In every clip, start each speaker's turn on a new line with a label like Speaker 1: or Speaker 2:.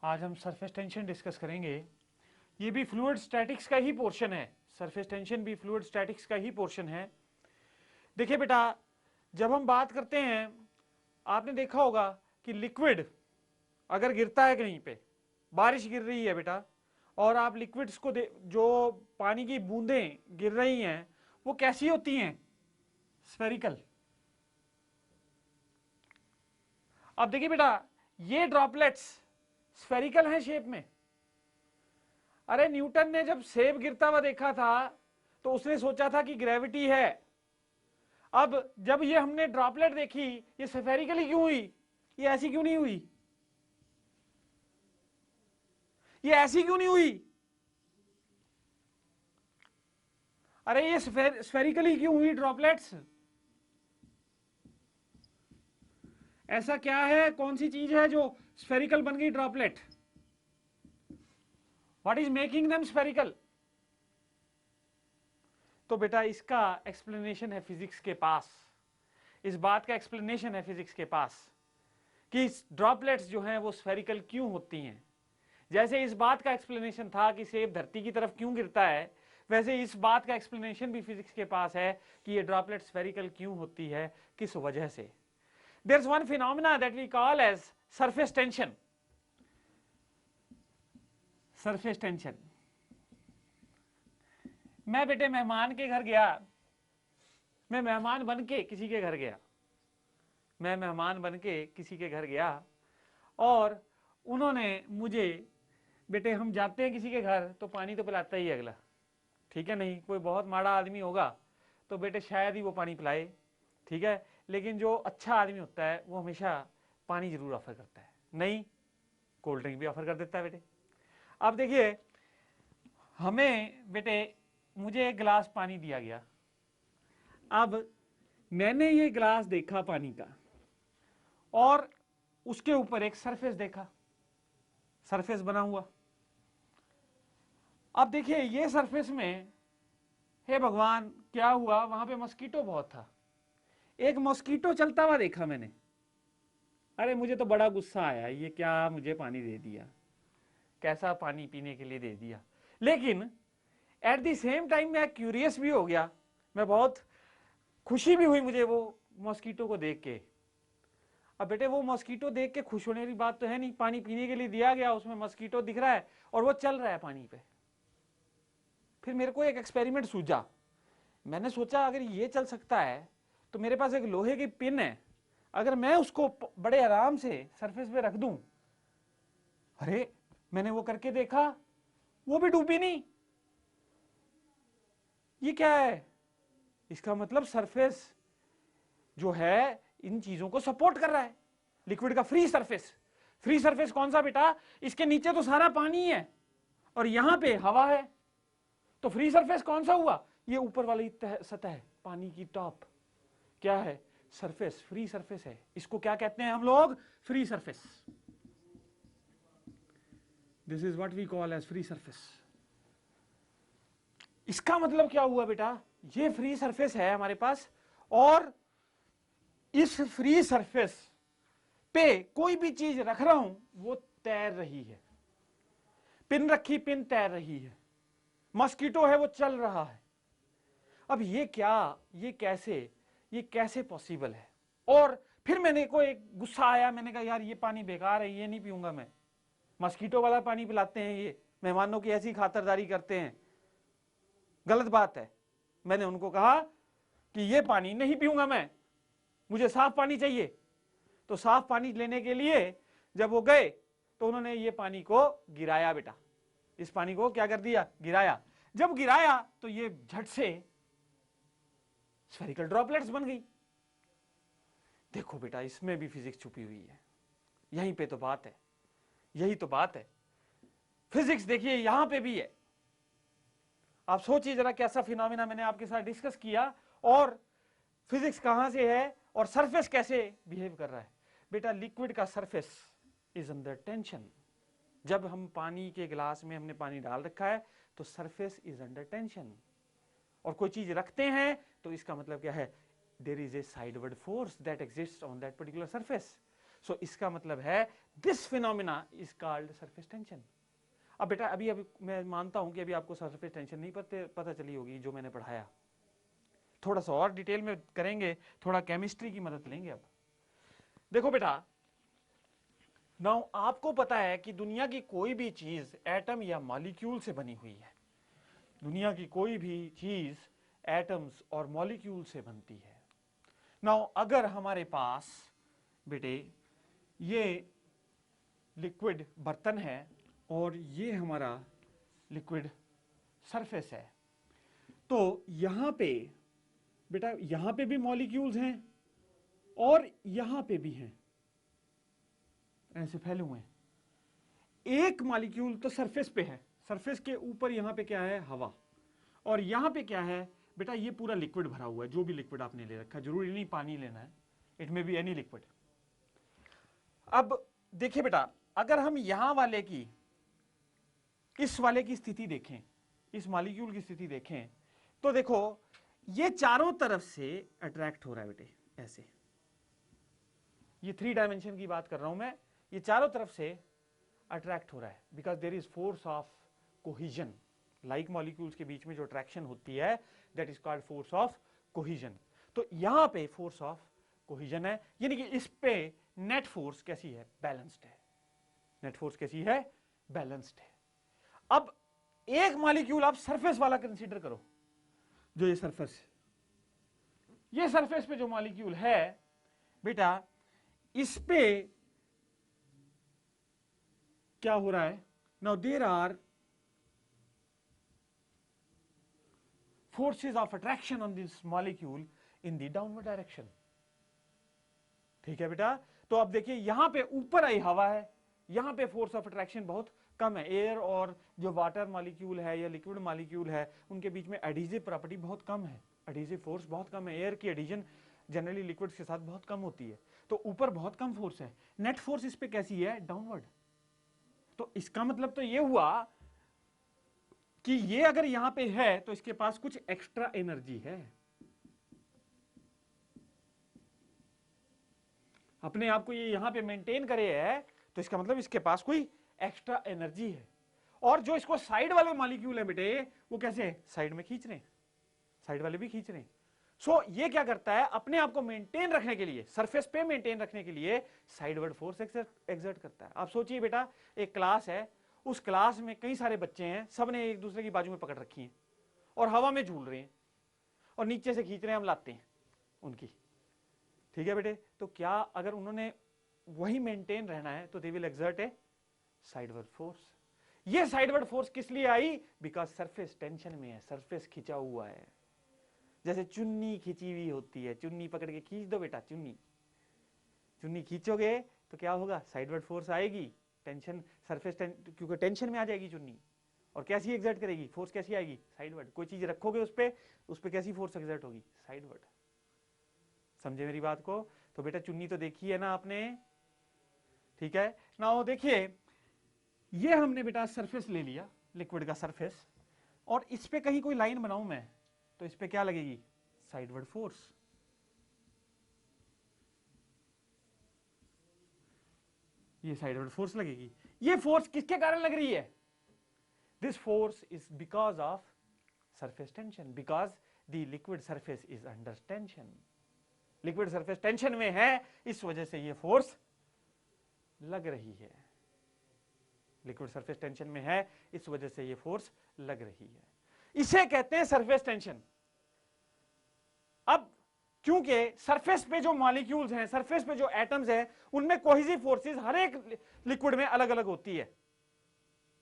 Speaker 1: आज हम surface tension discuss करेंगे। ये भी फ्लूइड स्टैटिक्स का ही पोर्शन है। सरफेस टेंशन भी फ्लूइड स्टैटिक्स का ही पोर्शन है। देखिए बेटा, जब हम बात करते हैं, आपने देखा होगा कि लिक्विड अगर गिरता है कहीं पे, बारिश गिर रही है बेटा, और आप लिक्विड्स को जो पानी की बूंदें गिर रही हैं वो कैसी होती हैं? स्फेरिकल। अब देखिए बेटा, ये ड्रॉपलेट्स स्फेरिकल हैं शेप में। अरे न्यूटन ने जब सेब गिरता हुआ देखा था तो उसने सोचा था कि ग्रेविटी है। अब जब ये हमने ड्रॉपलेट देखी, ये स्फेरिकली क्यों हुई? ये ऐसी क्यों नहीं हुई? ये ऐसी क्यों नहीं हुई? अरे ये स्फेरिकली क्यों हुई ड्रॉपलेट्स? ऐसा क्या है, कौन सी चीज है जो स्फेरिकल बन गई droplet? What is making them spherical? तो बेटा इसका एक्सप्लेनेशन है फिजिक्स के पास। इस बात का एक्सप्लेनेशन है फिजिक्स के पास कि ड्रॉपलेट्स जो हैं वो स्फेरिकल क्यों होती हैं। जैसे इस बात का एक्सप्लेनेशन था कि सेब धरती की तरफ क्यों गिरता है, वैसे इस बात का एक्सप्लेनेशन भी फिजिक्स के पास है कि ये ड्रॉपलेट स्फेरिकल क्यों होती है, किस वजह से। There is one phenomena that we call as surface tension. Surface tension. मैं बेटे मेहमान के घर गया, मैं मेहमान बन के किसी के घर गया, मैं मेहमान बन के किसी के घर गया और उन्होंने मुझे, बेटे हम जाते हैं किसी के घर तो पानी तो पिलाता ही है अगला, ठीक है? नहीं कोई बहुत माड़ा आदमी होगा तो बेटे शायद ही वो पानी पिलाए, ठीक है? लेकिन जो अच्छा आदमी होता है वो हमेशा पानी जरूर ऑफर करता है, नहीं कोल्ड ड्रिंक भी ऑफर कर देता है बेटे। अब देखिए, हमें बेटे, मुझे एक गिलास पानी दिया गया। अब मैंने ये गिलास देखा पानी का और उसके ऊपर एक सरफेस देखा, सरफेस बना हुआ। अब देखिए ये सरफेस में, हे भगवान क्या हुआ, वहां पे मस्कीटो बहुत था। एक मस्कीटो चलता हुआ देखा मैंने। अरे मुझे तो बड़ा गुस्सा आया, ये क्या मुझे पानी दे दिया, कैसा पानी पीने के लिए दे दिया। लेकिन एट द सेम टाइम मैं क्यूरियस भी हो गया, मैं बहुत खुशी भी हुई मुझे वो मॉस्किटो को देख के। अब बेटे वो मॉस्किटो देख के खुश होने की बात तो है नहीं, पानी पीने के लिए दिया गया, उसमें मॉस्किटो दिख रहा है और वो चल रहा है पानी पे। फिर मेरे को एक एक्सपेरिमेंट सूझा। मैंने सोचा अगर ये चल सकता है तो मेरे पास एक लोहे की पिन है, अगर मैं उसको बड़े आराम से सरफेस पे रख दूं, अरे मैंने वो करके देखा, वो भी डूबी नहीं। ये क्या है? इसका मतलब सरफेस जो है इन चीजों को सपोर्ट कर रहा है। लिक्विड का फ्री सरफेस। फ्री सरफेस कौन सा बेटा? इसके नीचे तो सारा पानी है और यहां पे हवा है, तो फ्री सरफेस कौन सा हुआ? ये ऊपर वाली सतह, पानी की टॉप क्या है? सरफेस, फ्री सरफेस है। इसको क्या कहते हैं हम लोग? Free surface. This is what we call as free surface. इसका मतलब क्या हुआ बेटा? ये फ्री सरफेस है हमारे पास और इस फ्री सरफेस पे कोई भी चीज रख रहा हूं वो तैर रही है। पिन रखी, पिन तैर रही है। मस्कीटो है, वो चल रहा है। अब ये क्या, ये कैसे, ये कैसे पॉसिबल है? और फिर मैंने को एक गुस्सा आया, मैंने कहा यार ये पानी बेकार है, ये नहीं पीऊंगा मैं। मस्कीटो वाला पानी पिलाते हैं, ये मेहमानों की ऐसी खातिरदारी करते हैं, गलत बात है। मैंने उनको कहा कि ये पानी नहीं पीऊंगा मैं, मुझे साफ पानी चाहिए। तो साफ पानी लेने के लिए जब वो गए तो उन्होंने ये पानी को गिराया बेटा, इस पानी को क्या कर दिया? गिराया। जब गिराया तो ये झट से स्फेरिकल ड्रॉपलेट्स बन गई। देखो बेटा, इसमें भी फिजिक्स छुपी हुई है। यहीं पे तो बात है, यही तो बात है। फिजिक्स देखिए यहां पे भी है। आप सोचिए जरा कैसा फिनोमेना मैंने आपके साथ डिस्कस किया और फिजिक्स कहां से है और सरफेस कैसे बिहेव कर रहा है। बेटा लिक्विड का सरफेस इज अंडर टेंशन। जब हम पानी के गिलास में हमने पानी डाल रखा है तो सरफेस इज अंडर टेंशन, और कोई चीज रखते हैं तो इसका मतलब क्या है? There is a sideward force that exist on that particular surface. So इसका मतलब है this phenomena is called surface tension. अब बेटा अभी अभी मैं मानता हूं कि अभी आपको सरफेस टेंशन नहीं पता चली होगी जो मैंने पढ़ाया, थोड़ा सा और डिटेल में करेंगे, थोड़ा केमिस्ट्री की मदद लेंगे। अब देखो बेटा, नाउ आपको पता है कि दुनिया की कोई भी चीज एटम या मॉलिक्यूल से बनी हुई है। दुनिया की कोई भी चीज एटम्स और मॉलिक्यूल से बनती है। नाउ अगर हमारे पास बेटे ये लिक्विड बर्तन है और ये हमारा लिक्विड सरफेस है, तो यहां पे बेटा यहां पे भी मॉलिक्यूल्स हैं और यहां पे भी हैं, ऐसे फैले हुए हैं। एक मॉलिक्यूल तो सरफेस पे है, सरफेस के ऊपर यहां पे क्या है, हवा, और यहां पे क्या है बेटा, ये पूरा लिक्विड भरा हुआ है। जो भी लिक्विड आपने ले रखा है, जरूरी नहीं पानी लेना है, it may be any liquid. अब देखिए बेटा, अगर हम यहां वाले की, इस वाले की स्थिति देखें, इस मॉलिक्यूल की स्थिति देखें, तो देखो ये चारों तरफ से अट्रैक्ट हो रहा है बेटे, ऐसे। ये 3 डायमेंशन की बात कर रहा हूं मैं, ये चारों तरफ से अट्रैक्ट हो रहा है because there is force of cohesion. Like molecules के बीच में जो अट्रैक्शन होती है, that is called force of cohesion. तो यहां पे फोर्स ऑफ कोहिजन है, यानी कि इस पे नेट फोर्स कैसी है, बैलेंस्ड है। नेट फोर्स कैसी है, बैलेंस्ड है। अब एक मॉलिक्यूल आप सरफेस वाला कंसीडर करो, जो ये सरफेस पे जो मॉलिक्यूल है बेटा, इस पे क्या हो रहा है, now there are forces of attraction on this molecule in the downward direction। ठीक है बेटा, तो अब देखिए यहां पे ऊपर आई हवा है, यहां पे फोर्स ऑफ अट्रैक्शन बहुत कम है। एयर और जो वाटर मॉलिक्यूल है या लिक्विड मॉलिक्यूल है, उनके बीच में एडिजिव प्रॉपर्टी बहुत कम है, एडिजिव फोर्स बहुत कम है। एयर की एडिजन जनरली लिक्विड्स के साथ बहुत कम होती है, तो ऊपर बहुत कम फोर्स है। नेट फोर्स इस पे कैसी है, डाउनवर्ड। तो इसका मतलब तो ये हुआ कि ये अगर यहां पे है तो इसके पास कुछ एक्स्ट्रा एनर्जी है, अपने आप को ये यहां पे मेंटेन करे है, तो इसका मतलब इसके पास कोई एक्स्ट्रा एनर्जी है। और जो इसको साइड वाले मॉलिक्यूल है बेटे, वो कैसे साइड में खींच रहे हैं, साइड वाले भी खींच रहे हैं। सो ये क्या करता है, अपने आप को मेंटेन रखने के लिए, सरफेस पे मेंटेन रखने के लिए साइडवर्ड फोर्स एक्सर्ट करता है। आप सोचिए बेटा, एक क्लास है, उस क्लास में कई सारे बच्चे हैं, सबने एक दूसरे की बाजू में पकड़ रखी है और हवा में झूल रहे हैं और नीचे से खींच रहे हैं, हम लाते हैं उनकी। ठीक है बेटे, तो क्या अगर उन्होंने वही मेंटेन रहना है तो they will exert A sideward force. ये साइडवर्ड फोर्स किस लिए आई, बिकॉज सरफेस टेंशन में है, सरफेस खिंचा हुआ है। जैसे चुन्नी खिंची हुई होती है, चुन्नी पकड़ के खींच दो बेटा, चुन्नी खींचोगे तो क्या होगा, साइडवर्ड फोर्स आएगी, टेंशन सरफेस क्योंकि टेंशन में आ जाएगी चुन्नी, और कैसी एग्जर्ट करेगी, फोर्स कैसी आएगी, साइडवर्ड। कोई चीज रखोगे उस पे कैसी फोर्स एग्जर्ट होगी, साइडवर्ड। समझे मेरी बात को। तो बेटा चुन्नी तो देखी है ना आपने, ठीक है ना। देखिए ये हमने बेटा सरफेस ले लिया, लिक्विड का सरफेस, और इस पे कहीं कोई लाइन बनाऊं मैं, तो इस पे क्या लगेगी, साइडवर्ड फोर्स। ये साइडवर्ड फोर्स लगेगी। ये फोर्स किसके कारण लग रही है, this force is because of surface tension, because the liquid surface is under tension. Liquid surface tension में है, इस वजह से ये फोर्स लग रही है। लिक्विड सरफेस टेंशन में है, इस वजह से ये फोर्स लग रही है। इसे कहते हैं सरफेस टेंशन। अब क्योंकि सरफेस पे जो मॉलिक्यूल्स हैं, सरफेस पे जो एटम्स हैं, उनमें कोहेसिव फोर्सेस हर एक लिक्विड में अलग अलग होती है।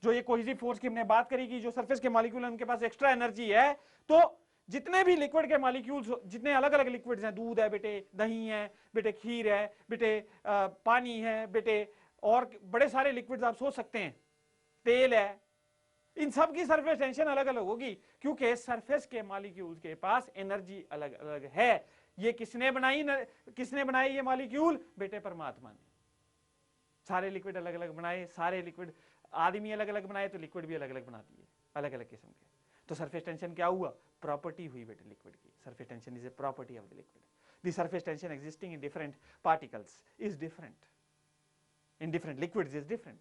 Speaker 1: जो ये कोहेसिव फोर्स की हमने बात करी कि जो सरफेस के मॉलिक्यूल हैं उनके पास एक्स्ट्रा एनर्जी है, तो जितने भी लिक्विड के मॉलिक्यूल्स, जितने अलग अलग लिक्विड्स हैं, दूध है बेटे, दही है बेटे, खीर है बेटे, पानी है बेटे, और बड़े सारे लिक्विड्स आप सोच सकते हैं, तेल है, इन सब की सरफेस टेंशन अलग अलग होगी, क्योंकि सरफेस के मॉलिक्यूल्स के पास एनर्जी अलग अलग है। ये किसने बनाई ये मॉलिक्यूल, बेटे परमात्मा ने। सारे लिक्विड अलग अलग बनाए, सारे लिक्विड आदमी अलग अलग बनाए, तो लिक्विड भी अलग अलग बना दिए, अलग अलग किस्म के। तो सरफेस टेंशन क्या हुआ, प्रॉपर्टी हुई बेटे लिक्विड की। Surface tension is a property of the liquid. The surface tension existing in different particles is different, in different liquids is different.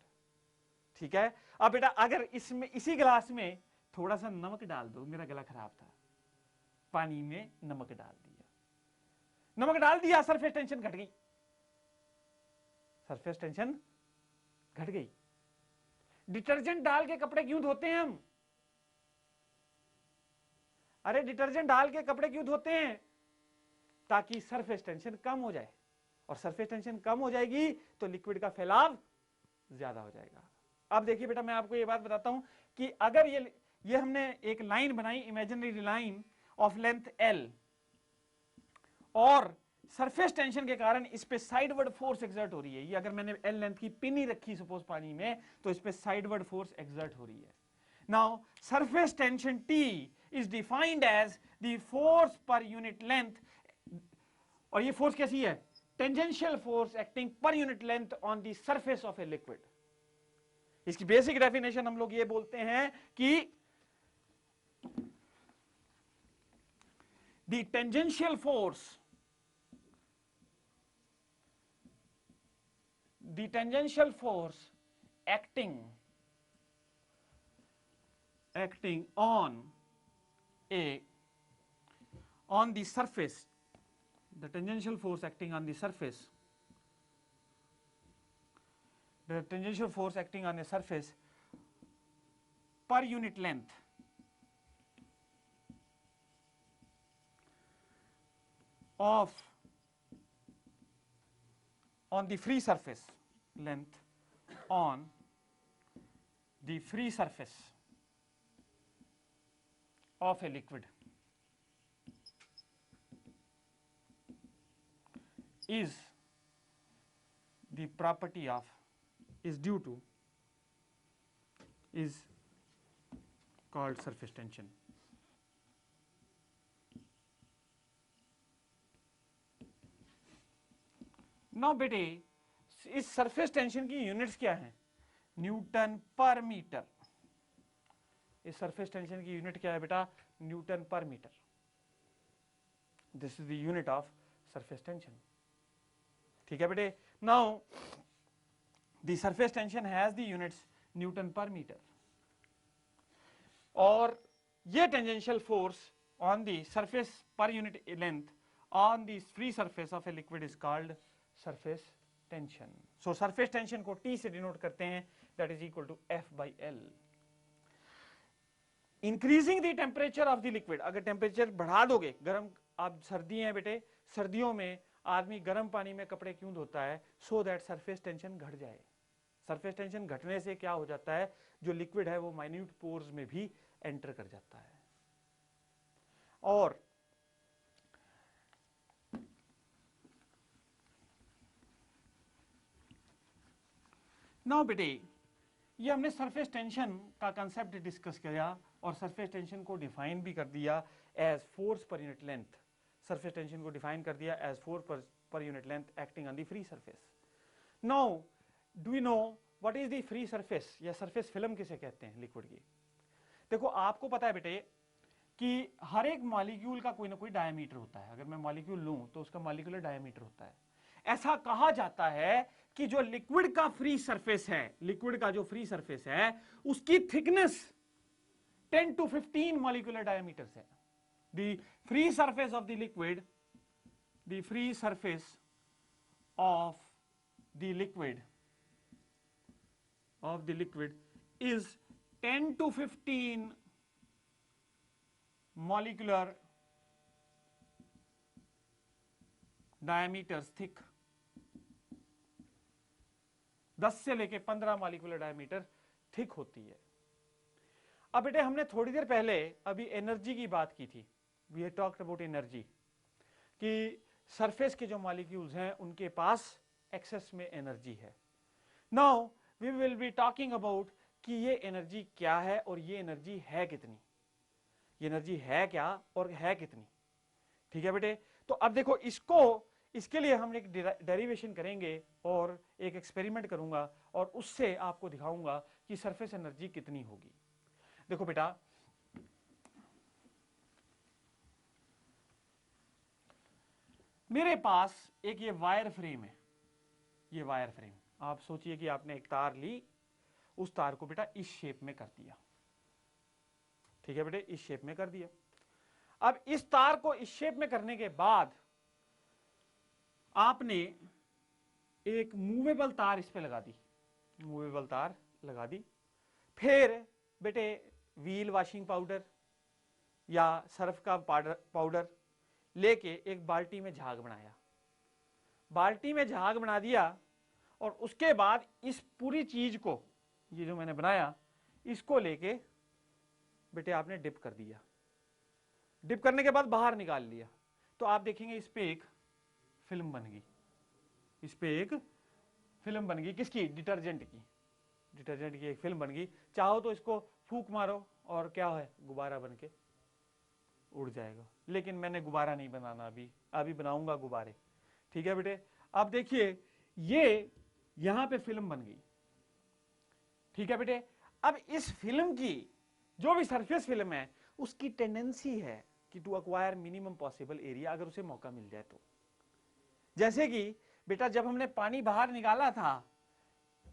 Speaker 1: ठीक है, अब बेटा अगर इसमें इसी गिलास में थोड़ा सा नमक डाल दो, मेरा गला खराब था, पानी में नमक डाल दिया, नमक डाल दिया, सरफेस टेंशन घट गई, सरफेस टेंशन घट गई। डिटर्जेंट डाल के कपड़े क्यों धोते हैं हम? अरे डिटर्जेंट डाल के कपड़े क्यों धोते हैं? ताकि सरफेस टेंशन कम हो जाए, और सरफेस टेंशन कम हो जाएगी तो लिक्विड का फैलाव ज्यादा हो जाएगा। अब देखिए बेटा, मैं आपको ये बात बताता हूं कि अगर ये हमने एक लाइन बनाई, imaginary line of length L, और सरफेस टेंशन के कारण इस पे साइडवर्ड फोर्स एक्सर्ट हो रही है। ये अगर मैंने L लेंथ की पिन ही रखी सपोज पानी में, तो इस पे साइडवर्ड फोर्स एक्सर्ट हो रही है। Now surface tension T is defined as the force per unit length, और ये फोर्स कैसी है? Tangential force acting per unit length on the surface of a liquid. इसकी बेसिक डेफिनेशन हम लोग ये बोलते हैं कि the tangential force, the tangential force acting on the surface, the tangential force acting on the surface, the tangential force acting on a surface per unit length of on the free surface length on the free surface of a liquid is the property of, is due to, is called surface tension. Now बेटे, इस surface tension की units क्या हैं? Newton per metre. इस surface tension की unit क्या है बेटा? Newton per metre. This is the unit of surface tension. ठीक है बेटे। Now the surface tension has the units newton per metre, और ये tangential force on the surface per unit length on the free surface of a liquid is called surface tension. So surface tension को T से denote करते हैं, that is equal to F/L। Increasing the temperature of the liquid, अगर temperature बढ़ा दोगे, गर्म, आप सर्दी है बेटे, सर्दियों में आदमी गर्म पानी में कपड़े क्यों धोता है? सो दैट सरफेस टेंशन घट जाए। सरफेस टेंशन घटने से क्या हो जाता है? जो लिक्विड है वो माइन्यूट पोर्स में भी एंटर कर जाता है। और नाउ बेटे, ये हमने सरफेस टेंशन का कंसेप्ट डिस्कस किया और सरफेस टेंशन को डिफाइन भी कर दिया as force per unit length. Surface tension को डिफाइन कर दिया as force per unit length acting on the free surface. Now do you know what is the free surface, या सरफेस फिल्म किसे कहते हैं लिक्विड की? देखो, आपको पता है बेटे कि हर एक मॉलिक्यूल का कोई ना कोई डायमीटर होता है। अगर मैं मॉलिक्यूल लूं तो उसका मॉलिक्यूलर डायमीटर होता है। ऐसा कहा जाता है कि जो लिक्विड का फ्री सरफेस है, लिक्विड का जो फ्री सरफेस है, उसकी थिकनेस 10 to 15 मॉलिक्यूलर डायमीटर्स है। The free surface of the liquid, the free surface of the liquid is 10 to 15 molecular diameters thick। 10 से लेके 15 मॉलिक्यूलर डायमीटर थिक होती है। अब बेटे, हमने थोड़ी देर पहले अभी एनर्जी की बात की थी, we have talked about energy, कि सरफेस के जो मॉलिक्यूल्स हैं उनके पास एक्सेस में एनर्जी है। Now we will be talking about कि ये एनर्जी क्या है और ये एनर्जी है कितनी, ये एनर्जी है क्या और है कितनी। ठीक है बेटे, तो अब देखो, इसके लिए हम एक डेरिवेशन करेंगे और एक एक्सपेरिमेंट करूंगा और उससे आपको दिखाऊंगा कि सरफेस एनर्जी कितनी होगी। देखो बेटा, मेरे पास एक ये वायर फ्रेम है, ये वायर फ्रेम, आप सोचिए कि आपने एक तार ली, उस तार को बेटा इस शेप में कर दिया, ठीक है बेटे, इस शेप में कर दिया। अब इस तार को इस शेप में करने के बाद आपने एक मूवेबल तार इस पे लगा दी, मूवेबल तार लगा दी। फिर बेटे व्हील वॉशिंग पाउडर या सर्फ का पाउडर लेके एक बाल्टी में झाग बनाया, बाल्टी में झाग बना दिया, और उसके बाद इस पूरी चीज को, ये जो मैंने बनाया, इसको लेके बेटे आपने डिप कर दिया। डिप करने के बाद बाहर निकाल लिया, तो आप देखेंगे इस पे एक फिल्म बन गई, इस पे एक फिल्म बन गई, किसकी? डिटर्जेंट की, डिटर्जेंट की एक फिल्म बन गई। चाहो तो इसको फूंक मारो और क्या है, गुब्बारा बन के उड़ जाएगा, लेकिन मैंने गुब्बारा नहीं बनाना, अभी बनाऊंगा गुब्बारे, ठीक है बेटे। अब देखिए ये यहां पे फिल्म बन गई, ठीक है बेटे। अब इस फिल्म की जो भी सरफेस फिल्म है, उसकी टेंडेंसी है कि to acquire minimum possible area, अगर उसे मौका मिल जाए तो। जैसे कि बेटा जब हमने पानी बाहर निकाला था,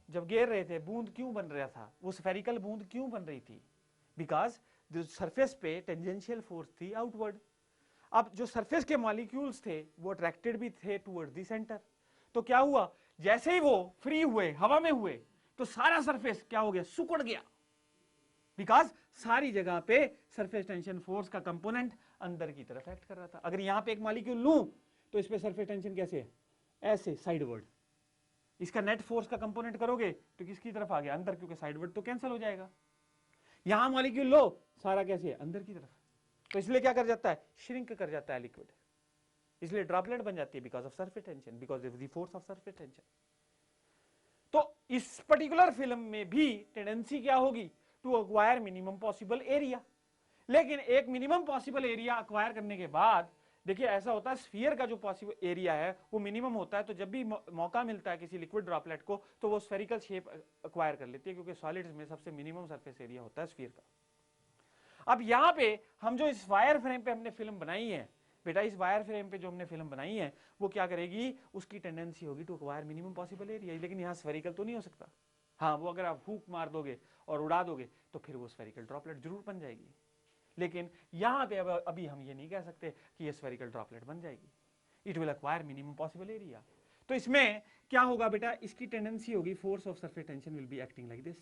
Speaker 1: जब गिर रहे थे, बूंद क्यों बन रहा था, वो स्फेरिकल बूंद क्यों बन रही थी? बिकॉज जो सरफेस पे टेंजेंशियल फोर्स थी आउटवर्ड। अब जो सरफेस के मॉलिक्यूल्स थे वो अट्रैक्टेड भी थे टुवर्ड द सेंटर। तो क्या हुआ, जैसे ही वो फ्री हुए, हवा में हुए, तो सारा सरफेस क्या हो गया, सिकुड़ गया, बिकॉज सारी जगह पे सरफेस टेंशन फोर्स का कंपोनेंट अंदर की तरफ एक्ट कर रहा था। अगर यहां पे एक मॉलिक्यूल लूं तो इस पे सरफेस टेंशन कैसे है, ऐसे साइडवर्ड, इसका नेट फोर्स का कंपोनेंट करोगे तो किसकी तरफ आ गया, अंदर, क्योंकि साइडवर्ड तो कैंसिल हो जाएगा। यहां मॉलिक्यूल लो, सारा कैसे है, अंदर की तरफ, तो इसलिए क्या कर जाता है, श्रिंक कर जाता है लिक्विड, इसलिए ड्रॉपलेट बन जाती है because of surface tension, because of the force of surface tension. तो इस पर्टिकुलर फिल्म में भी टेंडेंसी क्या होगी, to acquire minimum possible area. लेकिन एक मिनिमम पॉसिबल एरिया अक्वायर करने के बाद देखिए ऐसा होता है, स्फीयर का जो पॉसिबल एरिया है वो मिनिमम होता है, तो जब भी मौका मिलता है किसी लिक्विड ड्रॉपलेट को तो वो स्फेरिकल शेप अक्वायर कर लेती है, क्योंकि सॉलिड्स में सबसे मिनिमम सरफेस एरिया होता है स्फीयर का। अब यहां पे हम जो इस वायर फ्रेम पे हमने फिल्म बनाई है बेटा, इस वायर फ्रेम पे जो हमने फिल्म बनाई है वो क्या करेगी, उसकी टेंडेंसी होगी to acquire minimum possible area. लेकिन यहां स्फेरिकल तो नहीं हो सकता, हाँ वो अगर आप फूंक मार दोगे और उड़ा दोगे तो फिर वो स्फेरिकल ड्रॉपलेट जरूर बन जाएगी। लेकिन यहां पे अभी हम ये नहीं कह सकते कि ये स्फेरिकल ड्रॉपलेट बन जाएगी, it will acquire minimum possible area. तो इसमें क्या होगा बेटा, इसकी टेंडेंसी होगी, force of surface tension will be acting like this,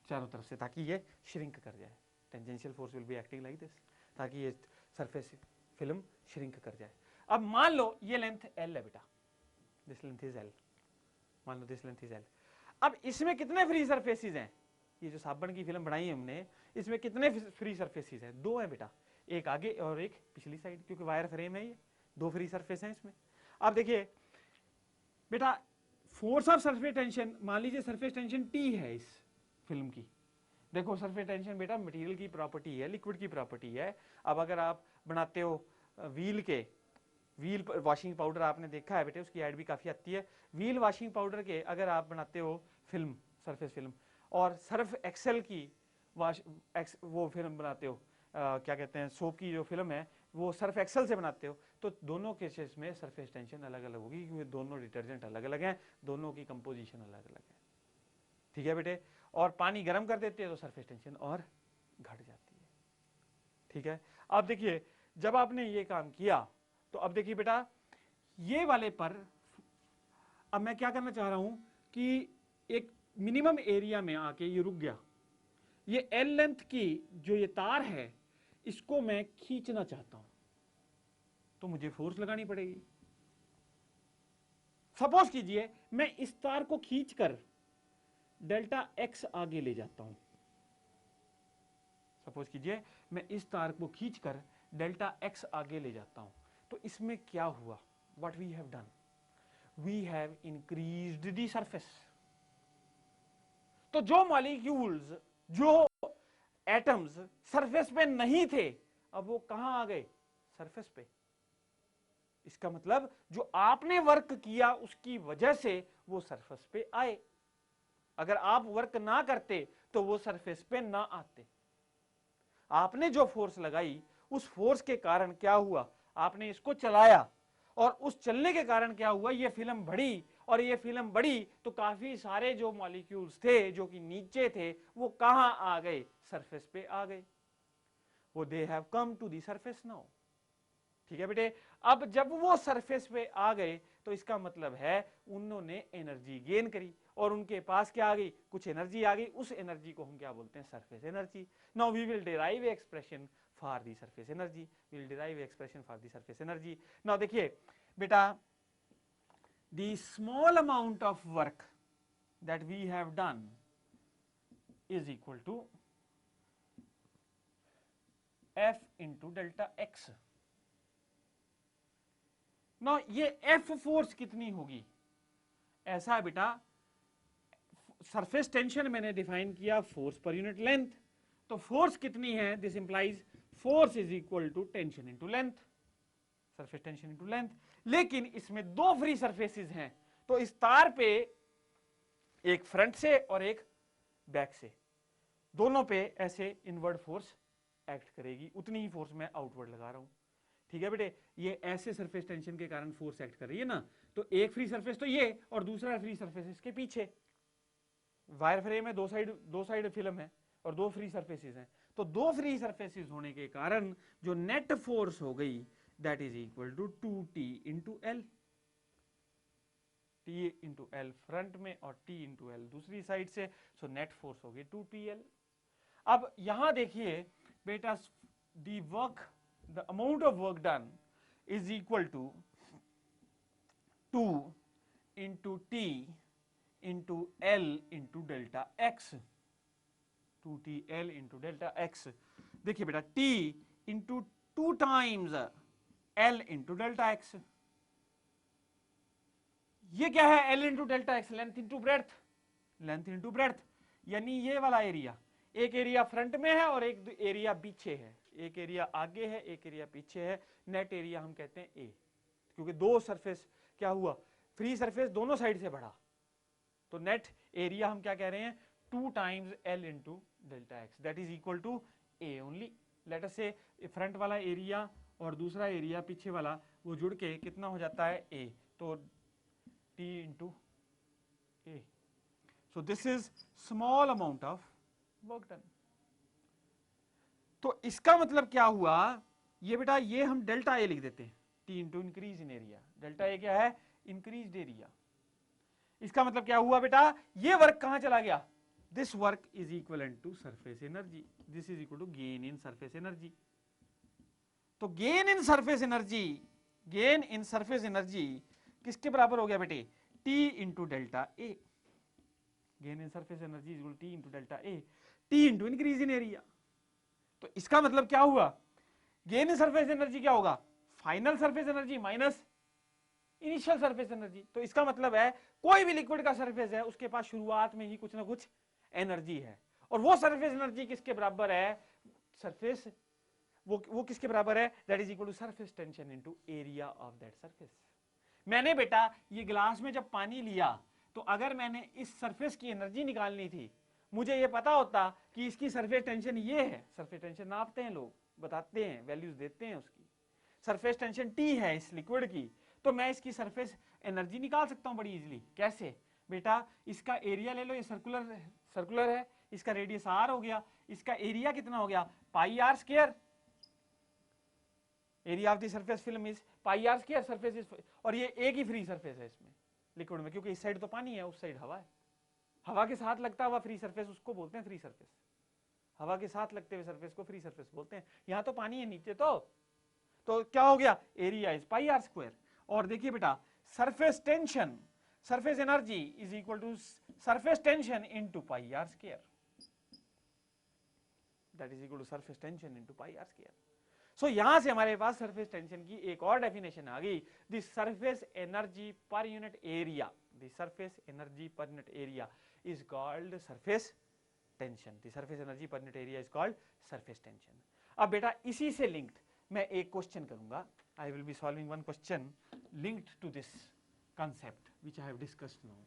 Speaker 1: चारों तरफ से, ताकि ये श्रिंक कर जाए। Tangential force will be acting like this, ताकि ये सरफेस फिल्म श्रिंक कर जाए। अब मान लो ये लेंथ एल है बेटा, दिस लेंथ इज एल, मान लो दिस लेंथ इज एल। अब इसमें कितने फ्री सरफेसेस हैं, ये जो साबण की फिल्म बनाई है हमने, इसमें कितने फ्री सरफेसेस हैं, दो हैं बेटा, एक आगे और एक पिछली साइड, क्योंकि वायर फ्रेम है ये, दो फ्री सरफेस हैं इसमें। अब देखिए बेटा, फोर्स ऑफ सरफेस टेंशन, मान लीजिए सरफेस टेंशन टी है इस फिल्म की। देखो सरफेस टेंशन बेटा मटेरियल की प्रॉपर्टी है, लिक्विड की प्रॉपर्टी है। अब अगर आप बनाते हो व्हील वॉशिंग पाउडर, आपने देखा है बेटे, उसकी ऐड भी काफी आती है। व्हील वॉशिंग पाउडर के अगर आप बनाते हो फिल्म, सरफेस फिल्म, और सर्फ एक्सेल की वो फिल्म बनाते हो, क्या कहते हैं, सोप की जो फिल्म है वो सर्फ एक्सेल से बनाते हो, तो दोनों केसेस में सरफेस टेंशन अलग अलग होगी, क्योंकि दोनों डिटर्जेंट अलग अलग हैं, दोनों की कंपोजिशन अलग अलग है, ठीक है बेटे। और पानी गर्म कर देते हैं तो सरफेस टेंशन और घट जाती है, ठीक है। अब देखिए जब आपने ये काम किया तो अब देखिए बेटा, ये वाले पर अब मैं क्या करना चाह रहा हूं कि एक मिनिमम एरिया में आके ये रुक गया, ये एल लेंथ की जो ये तार है इसको मैं खींचना चाहता हूं, तो मुझे फोर्स लगानी पड़ेगी। सपोज कीजिए मैं इस तार को खींचकर डेल्टा एक्स आगे ले जाता हूं, सपोज कीजिए मैं इस तार को खींचकर डेल्टा एक्स आगे ले जाता हूं, तो इसमें क्या हुआ, what we have done, we have increased the surface. तो जो मॉलिक्यूल्स, जो एटम्स सरफेस पे नहीं थे, अब वो कहां आ गए, सरफेस पे। इसका मतलब जो आपने वर्क किया उसकी वजह से वो सरफेस पे आए, अगर आप वर्क ना करते तो वो सरफेस पे ना आते। आपने जो फोर्स लगाई उस फोर्स के कारण क्या हुआ, आपने इसको चलाया और उस चलने के कारण क्या हुआ, ये फिल्म बढ़ी, और ये फिल्म बढ़ी तो काफी सारे जो मॉलिक्यूल्स थे जो कि नीचे थे वो कहां आ गए, सरफेस पे आ गए, वो they have come to the surface now. ठीक है बेटे, अब जब वो सरफेस पे आ गए तो इसका मतलब है उन्होंने एनर्जी गेन करी, और उनके पास क्या आ गई, कुछ एनर्जी आ गई, उस एनर्जी को हम क्या बोलते हैं, surface energy. Now we will derive expression for the surface energy, we will derive expression for the surface energy. Now देखिए बेटा, the small amount of work that we have done is equal to F into delta x. ना ये F force कितनी होगी, ऐसा है बेटा, surface tension मैंने डिफाइन किया फोर्स पर यूनिट लेंथ, तो फोर्स कितनी है, this implies force is equal to tension into length, surface tension into length. लेकिन इसमें दो फ्री सरफेसेस हैं, तो इस तार पे एक फ्रंट से और एक बैक से, दोनों पे ऐसे इनवर्ड फोर्स एक्ट करेगी, उतनी ही फोर्स मैं आउटवर्ड लगा रहा हूं। ठीक है बेटे, ये ऐसे सरफेस टेंशन के कारण फोर्स एक्ट कर रही है ना, तो एक फ्री सरफेस तो ये और दूसरा फ्री सरफेस इसके पीछे। वायर फ्रेम में दो साइड फिल्म है और दो फ्री सरफेसेस हैं, तो दो फ्री सरफेसेस होने के कारण जो नेट फोर्स हो गई that is equal to 2t into L, T into L front में और टी इंटू एल दूसरी साइड से, सो नेट फोर्स होगी 2TL। अब यहां देखिए बेटा, the work, the amount of work done is equal to 2 into T into L into delta x, 2TL into delta x. देखिए बेटा, T into 2 times L into delta x, ये क्या है, L into delta x, length into breadth, length into breadth, यानी ये वाला area, एक area front में है और एक एरिया पीछे है, एक एरिया आगे है एक एरिया पीछे है, नेट एरिया हम कहते हैं ए, क्योंकि दो सरफेस क्या हुआ, फ्री सरफेस दोनों साइड से बढ़ा, तो नेट एरिया हम क्या कह रहे हैं, 2 times L into delta x, that is equal to A only. Let us say front वाला एरिया और दूसरा एरिया पीछे वाला वो जुड़ के कितना हो जाता है, ए, तो T into A, so this is small amount of work done. तो इसका मतलब क्या हुआ, ये बेटा ये हम डेल्टा ए लिख देते हैं, T into increase in area, delta A क्या है, इंक्रीज एरिया। इसका मतलब क्या हुआ बेटा, ये वर्क कहां चला गया, this work is equal to surface energy, this is equal to gain in surface energy. तो gain in surface energy, gain in surface energy किसके बराबर हो गया बेटे, T into delta A, gain in surface energy is equal T into delta A, T into increase in area. तो इसका मतलब क्या हुआ, गेन इन सरफेस एनर्जी क्या होगा, final surface energy minus initial surface energy. तो इसका मतलब है कोई भी लिक्विड का सरफेस है उसके पास शुरुआत में ही कुछ ना कुछ एनर्जी है, और वो सरफेस एनर्जी किसके बराबर है, सरफेस, वो किसके बराबर है, that is equal to surface tension into area of that surface. मैंने बेटा ये ग्लास में जब पानी लिया, तो अगर मैंने इस सरफेस की एनर्जी निकालनी थी, मुझे ये पता होता कि इसकी सरफेस टेंशन ये है, सरफेस टेंशन नापते हैं लोग, बताते हैं, वैल्यूज देते हैं उसकी, सरफेस टेंशन T है इस लिक्विड की, तो मैं इसकी सरफेस एनर्जी निकाल सकता हूं बड़ी इजीली। कैसे बेटा, इसका एरिया ले लो, ये सर्कुलर है, इसका रेडियस r हो गया, इसका एरिया कितना हो गया, पाई r square, area of the surface film is pi r square, surface is, और ये एक ही फ्री सरफेस है इसमें लिक्विड में, क्योंकि इस साइड तो पानी है उस साइड हवा है, हवा के साथ लगता हुआ फ्री सरफेस उसको बोलते हैं फ्री सरफेस, हवा के साथ लगते हुए सरफेस को फ्री सरफेस बोलते हैं। यहां तो पानी है नीचे, तो क्या हो गया, area is pi r square. और देखिए बेटा, surface tension, surface energy is equal to surface tension into pi r square, that is equal to surface tension into pi r square. So यहां से हमारे पास सरफेस टेंशन की एक और definition आ गई, the surface energy per unit area, the surface energy per unit area is called surface tension, the surface energy per unit area is called surface tension. अब बेटा इसी से लिंक्ड मैं एक क्वेश्चन करूंगा, I will be solving one question linked to this concept which I have discussed now.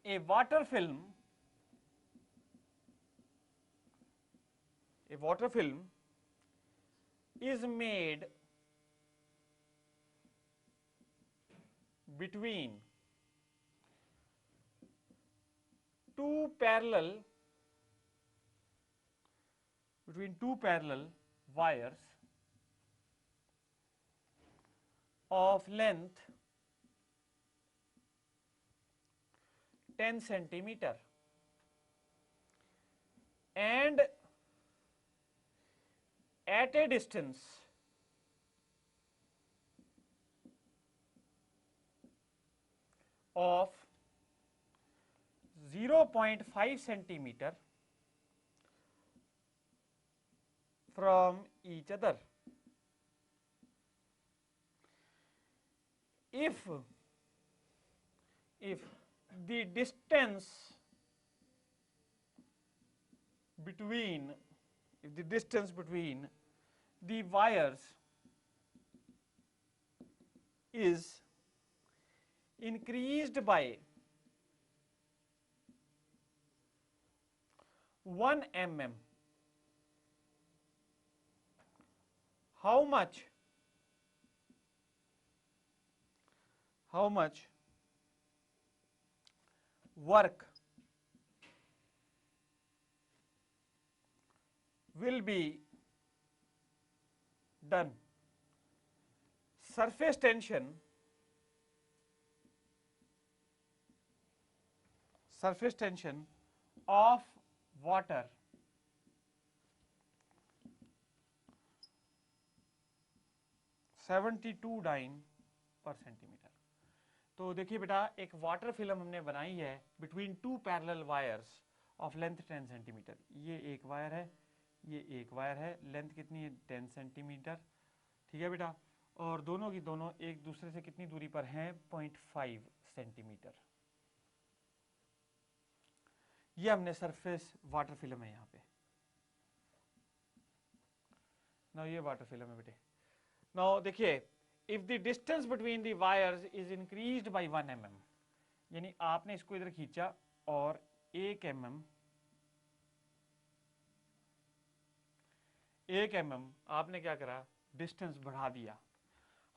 Speaker 1: a water film is made between two parallel wires of length 10 centimeter and at a distance of 0.5 centimeter from each other. If the distance between the wires is increased by 1 mm, how much work will be done? Surface tension of water (72 dyne per centimeter). तो देखिए बेटा, एक water film हमने बनाई है between to parallel wires of length 10 centimetre. ये एक wire है, ये एक वायर है, लेंथ कितनी है 10 सेंटीमीटर, ठीक है बेटा, और दोनों की दोनों एक दूसरे से कितनी दूरी पर हैं 0.5 सेंटीमीटर। ये हमने सरफेस वाटर फिल्म है यहाँ पे ना, ये वाटर फिल्म है बेटे। नाउ देखिए, if the distance between the wires is increased by 1 mm, यानी आपने इसको इधर खींचा और 1 mm आपने क्या करा, डिस्टेंस बढ़ा दिया।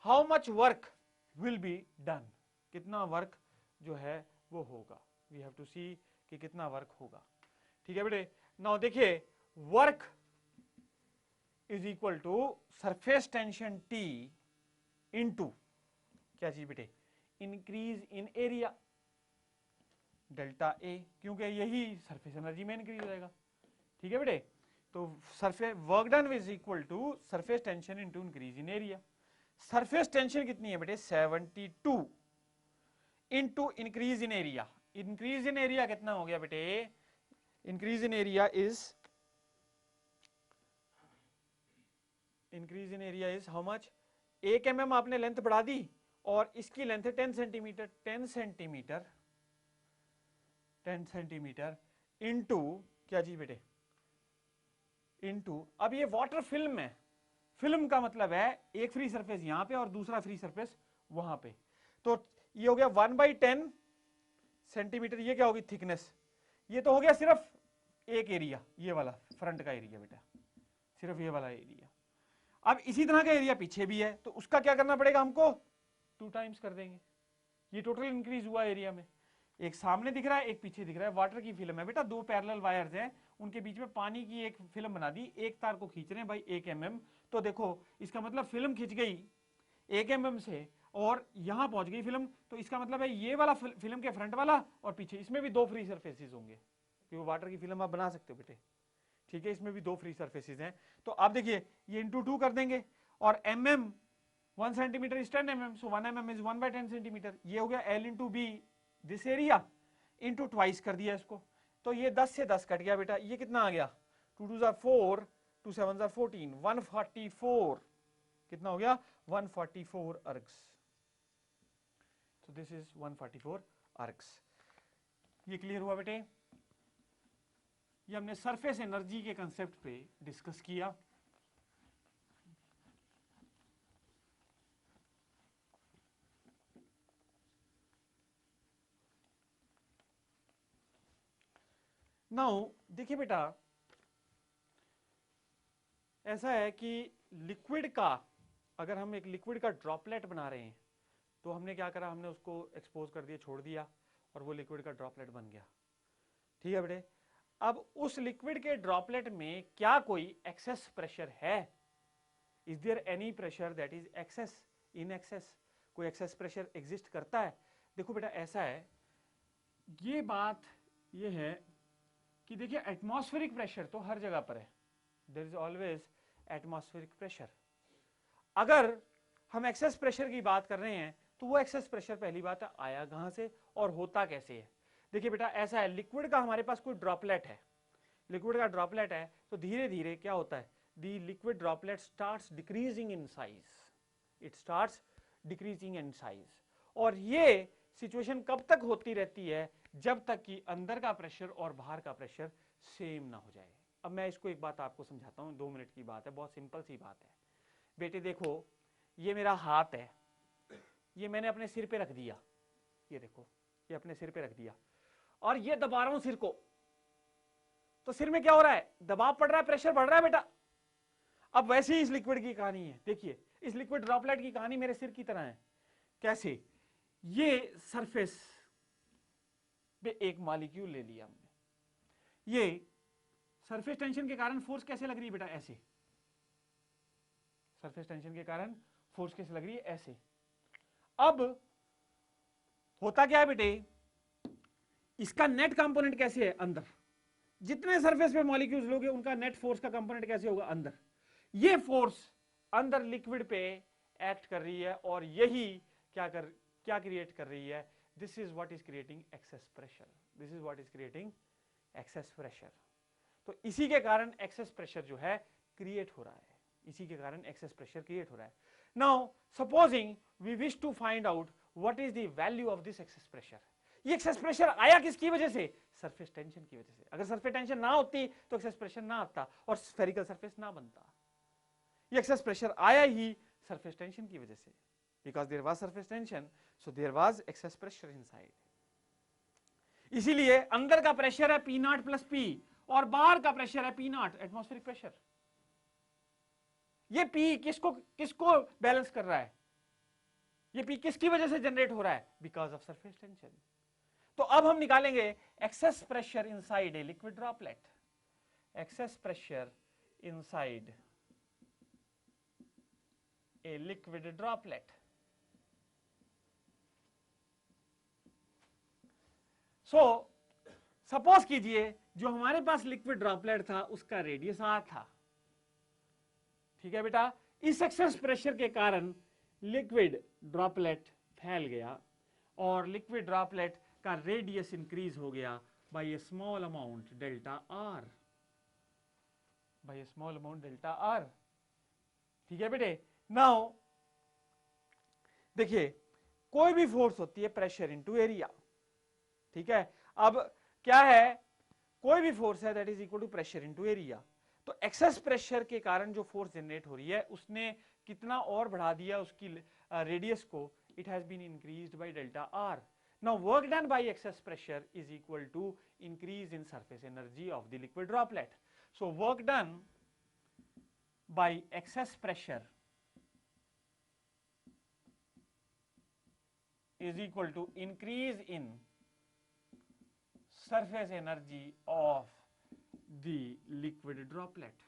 Speaker 1: How much work will be done, कितना वर्क जो है वो होगा, वी हैव टू सी कि कितना वर्क होगा, ठीक है बेटे। नाउ देखिए, work is equal to surface tension T into क्या चीज बेटे, increase in area delta A, क्योंकि यही सरफेस एनर्जी में इंक्रीज हो जाएगा, ठीक है बेटे। तो surface work done is equal to surface tension into increase in area. Surface tension कितनी है बेटे 72 into increase in area. Increase in area कितना हो गया बेटे, increase in area is how much, 1 mm आपने लेंथ बढ़ा दी और इसकी लेंथ है 10 सेंटीमीटर, 10 सेंटीमीटर इनटू क्या चीज बेटे, इनटू, अब ये वाटर फिल्म है, फिल्म का मतलब है एक फ्री सरफेस यहां पे और दूसरा फ्री सरफेस वहां पे, तो ये हो गया 1/10 सेंटीमीटर, ये क्या होगी थिकनेस, ये तो हो गया सिर्फ एक एरिया, ये वाला फ्रंट का एरिया बेटा, सिर्फ ये वाला एरिया। अब इसी तरह का एरिया पीछे भी है, तो उसका क्या करना पड़ेगा हमको, 2 टाइम्स कर देंगे। ये टोटल इंक्रीज हुआ एरिया में, एक सामने दिख रहा है एक पीछे दिख रहा है। वाटर की फिल्म है बेटा, 2 पैरेलल वायर्स हैं, उनके बीच में पानी की एक फिल्म बना दी, एक तार को खींच रहे हैं भाई 1 mm, तो देखो इसका मतलब फिल्म खिंच गई 1 mm से और यहां पहुंच गई फिल्म, तो इसका मतलब है ये वाला फिल्म के फ्रंट वाला और पीछे, इसमें भी 2 फ्री सरफेसेस होंगे, क्योंकि वाटर की फिल्म आप बना सकते हो बेटे, ठीक है, इसमें भी 2 फ्री सरफेसेस हैं। तो आप देखिए ये इंटू 2 कर देंगे और mm 1 सेंटीमीटर इज 10 mm, सो 1 mm इज 1/10 सेंटीमीटर, ये हो गया L into B this area into twice कर दिया इसको, तो ये 10 से 10 कट गया बेटा, ये कितना आ गया 2 2 ज़ा 4 2 7 ज़ा 14 144, कितना हो गया 144 अर्ग्स, so this is 144 अर्ग्स। ये क्लियर हुआ बेटे, ये हमने सरफेस एनर्जी के कंसेप्ट पे डिस्कस किया। नाउ देखिए बेटा, ऐसा है कि लिक्विड का, अगर हम एक लिक्विड का ड्रॉपलेट बना रहे हैं तो हमने क्या करा, हमने उसको एक्सपोज कर दिया, छोड़ दिया, और वो लिक्विड का ड्रॉपलेट बन गया। ठीक है बेटे, अब उस लिक्विड के ड्रॉपलेट में क्या कोई एक्सेस प्रेशर है? Is there any pressure that is excess, in excess? कोई एक्सेस प्रेशर एग्जिस्ट करता है? देखो बेटा ऐसा है, ये बात ये है कि देखिए एटमॉस्फेरिक प्रेशर तो हर जगह पर है, there is always atmospheric pressure. अगर हम एक्सेस प्रेशर की बात कर रहे हैं तो वो एक्सेस प्रेशर पहली बात है आया कहां से और होता कैसे है? देखिए बेटा ऐसा है, लिक्विड का हमारे पास कोई ड्रॉपलेट है, लिक्विड का ड्रॉपलेट है, तो धीरे धीरे क्या होता है, the liquid droplet starts decreasing in size, it starts decreasing in size. और ये सिचुएशन कब तक होती रहती है? जब तक कि अंदर का प्रेशर और बाहर का प्रेशर सेम ना हो जाए। अब मैं इसको एक बात आपको समझाता हूं, 2 मिनट की बात है, बहुत सिंपल सी बात है। बेटे देखो, ये मेरा हाथ है, ये मैंने अपने सिर पे रख दिया, ये देखो, ये अपने सिर पे रख दिया, और ये दबा रहा हूं सिर को, तो सिर में क्या हो रहा है? दबाव पड़ रहा है, प्रेशर बढ़ रहा है बेटा। अब वैसे ही इस लिक्विड की कहानी है, देखिए इस लिक्विड ड्रॉपलेट की कहानी मेरे सिर की तरह है। कैसे? ये सरफेस पे एक मॉलिक्यूल ले लिया हमने, ये सरफेस टेंशन के कारण फोर्स कैसे लग रही है बेटा? ऐसे, सरफेस टेंशन के कारण फोर्स कैसे लग रही है? ऐसे। अब होता क्या है बेटे, इसका नेट कंपोनेंट कैसे है? अंदर, जितने सरफेस पे मॉलिक्यूल्स लोगे उनका नेट फोर्स का कंपोनेंट कैसे होगा? अंदर। ये फोर्स अंदर लिक्विड पे एक्ट कर रही है और यही क्या क्रिएट कर रही है? This is what is creating access pressure, this is what is creating excess pressure. तो इसी के कारण एक्सेस प्रेशर जो है क्रिएट हो रहा है, इसी के कारण एक्सेस प्रेशर क्रिएट हो रहा है। Now supposing we wish to find out what is the value of this excess pressure. ये एक्सेस प्रेशर आया किसकी वजह से? सरफेस टेंशन की वजह से। अगर सरफेस टेंशन ना होती तो एक्सेस प्रेशर ना आता और स्फेरिकल सरफेस ना बनता। ये एक्सेस प्रेशर आया ही सरफेस टेंशन की वजह से, because there was surface tension, so there was excess pressure inside. इसीलिए अंदर का प्रेशर है पी नॉट प्लस पी और बाहर का प्रेशर है पी नॉट, एटमॉस्फेरिक प्रेशर। ये पी किसको बैलेंस कर रहा है? ये पी किसकी वजह से जनरेट हो रहा है? Because of surface tension. तो अब हम निकालेंगे access pressure inside a liquid droplet, access pressure inside a liquid droplet. So suppose कीजिए जो हमारे पास लिक्विड ड्रॉपलेट था उसका रेडियस आर था, ठीक है बेटा। इस एक्सेस प्रेशर के कारण लिक्विड ड्रॉपलेट फैल गया और लिक्विड ड्रॉपलेट का रेडियस इंक्रीज हो गया by a small amount delta R, by a small amount delta R. ठीक है बेटे। नाउ देखिए कोई भी फोर्स होती है प्रेशर इनटू एरिया, ठीक है। अब क्या है, कोई भी फोर्स है that is equal to pressure into area. तो एक्सेस प्रेशर के कारण जो फोर्स जनरेट हो रही है उसने कितना और बढ़ा दिया उसकी रेडियस को, it has been increased by delta R. Now work done by excess pressure is equal to increase in surface energy of the liquid droplet. So work done by excess pressure is equal to increase in surface energy of the liquid droplet.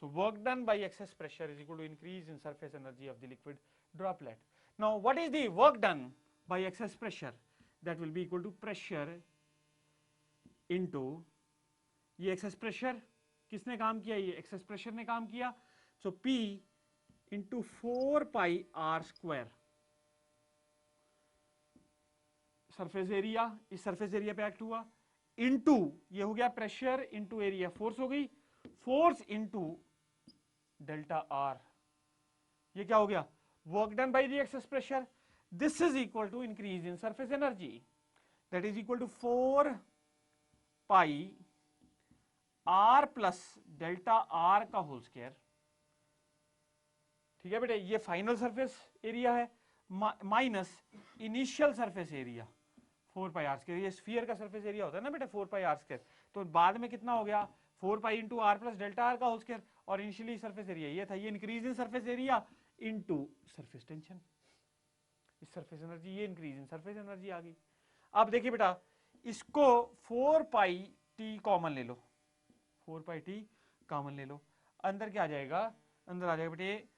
Speaker 1: So work done by excess pressure is equal to increase in surface energy of the liquid droplet. Now what is the work done by excess pressure? That will be equal to pressure into, ये excess pressure किसने काम किया? ये excess pressure ने काम किया। So P into 4 pi r square, surface area इस surface area पे एक्ट हुआ, इनटू ये हो गया प्रेशर इनटू एरिया, फोर्स हो गई, फोर्स इनटू डेल्टा आर, ये क्या हो गया? Work done by the excess pressure. This is equal to increase in surface energy that is equal to 4 pi R plus delta R का whole square. ठीक है बेटे, ये फाइनल सरफेस एरिया है, minus initial surface area 4 pi R square. ये sphere का surface area होता है ना बेटा 4 पाई आर स्क्वायर, तो बाद में कितना हो गया 4 pi into R plus delta R का होल स्क्वायर, और इनिशियली सरफेस एरिया ये था, ये increase in surface area into surface tension, इस सरफेस एनर्जी, ये इंक्रीज इन सरफेस एनर्जी आ गई। अब देखिए बेटा इसको 4 पाई टी कॉमन ले लो, 4 पाई टी कॉमन ले लो, अंदर क्या आ जाएगा, अंदर आ जाएगा बेटे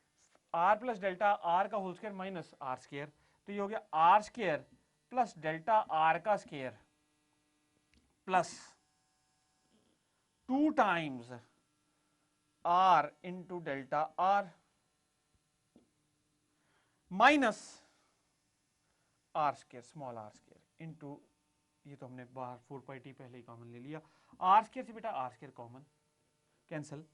Speaker 1: आर प्लस डेल्टा आर का whole square minus R square, तो ये हो गया R square plus delta R का square plus 2 times R into delta R minus R square small R square into, ये तो हमने बाहर 4 पाई टी पहले ही कॉमन ले लिया, आर स्क्वायर से बेटा आर स्क्वायर कॉमन कैंसिल,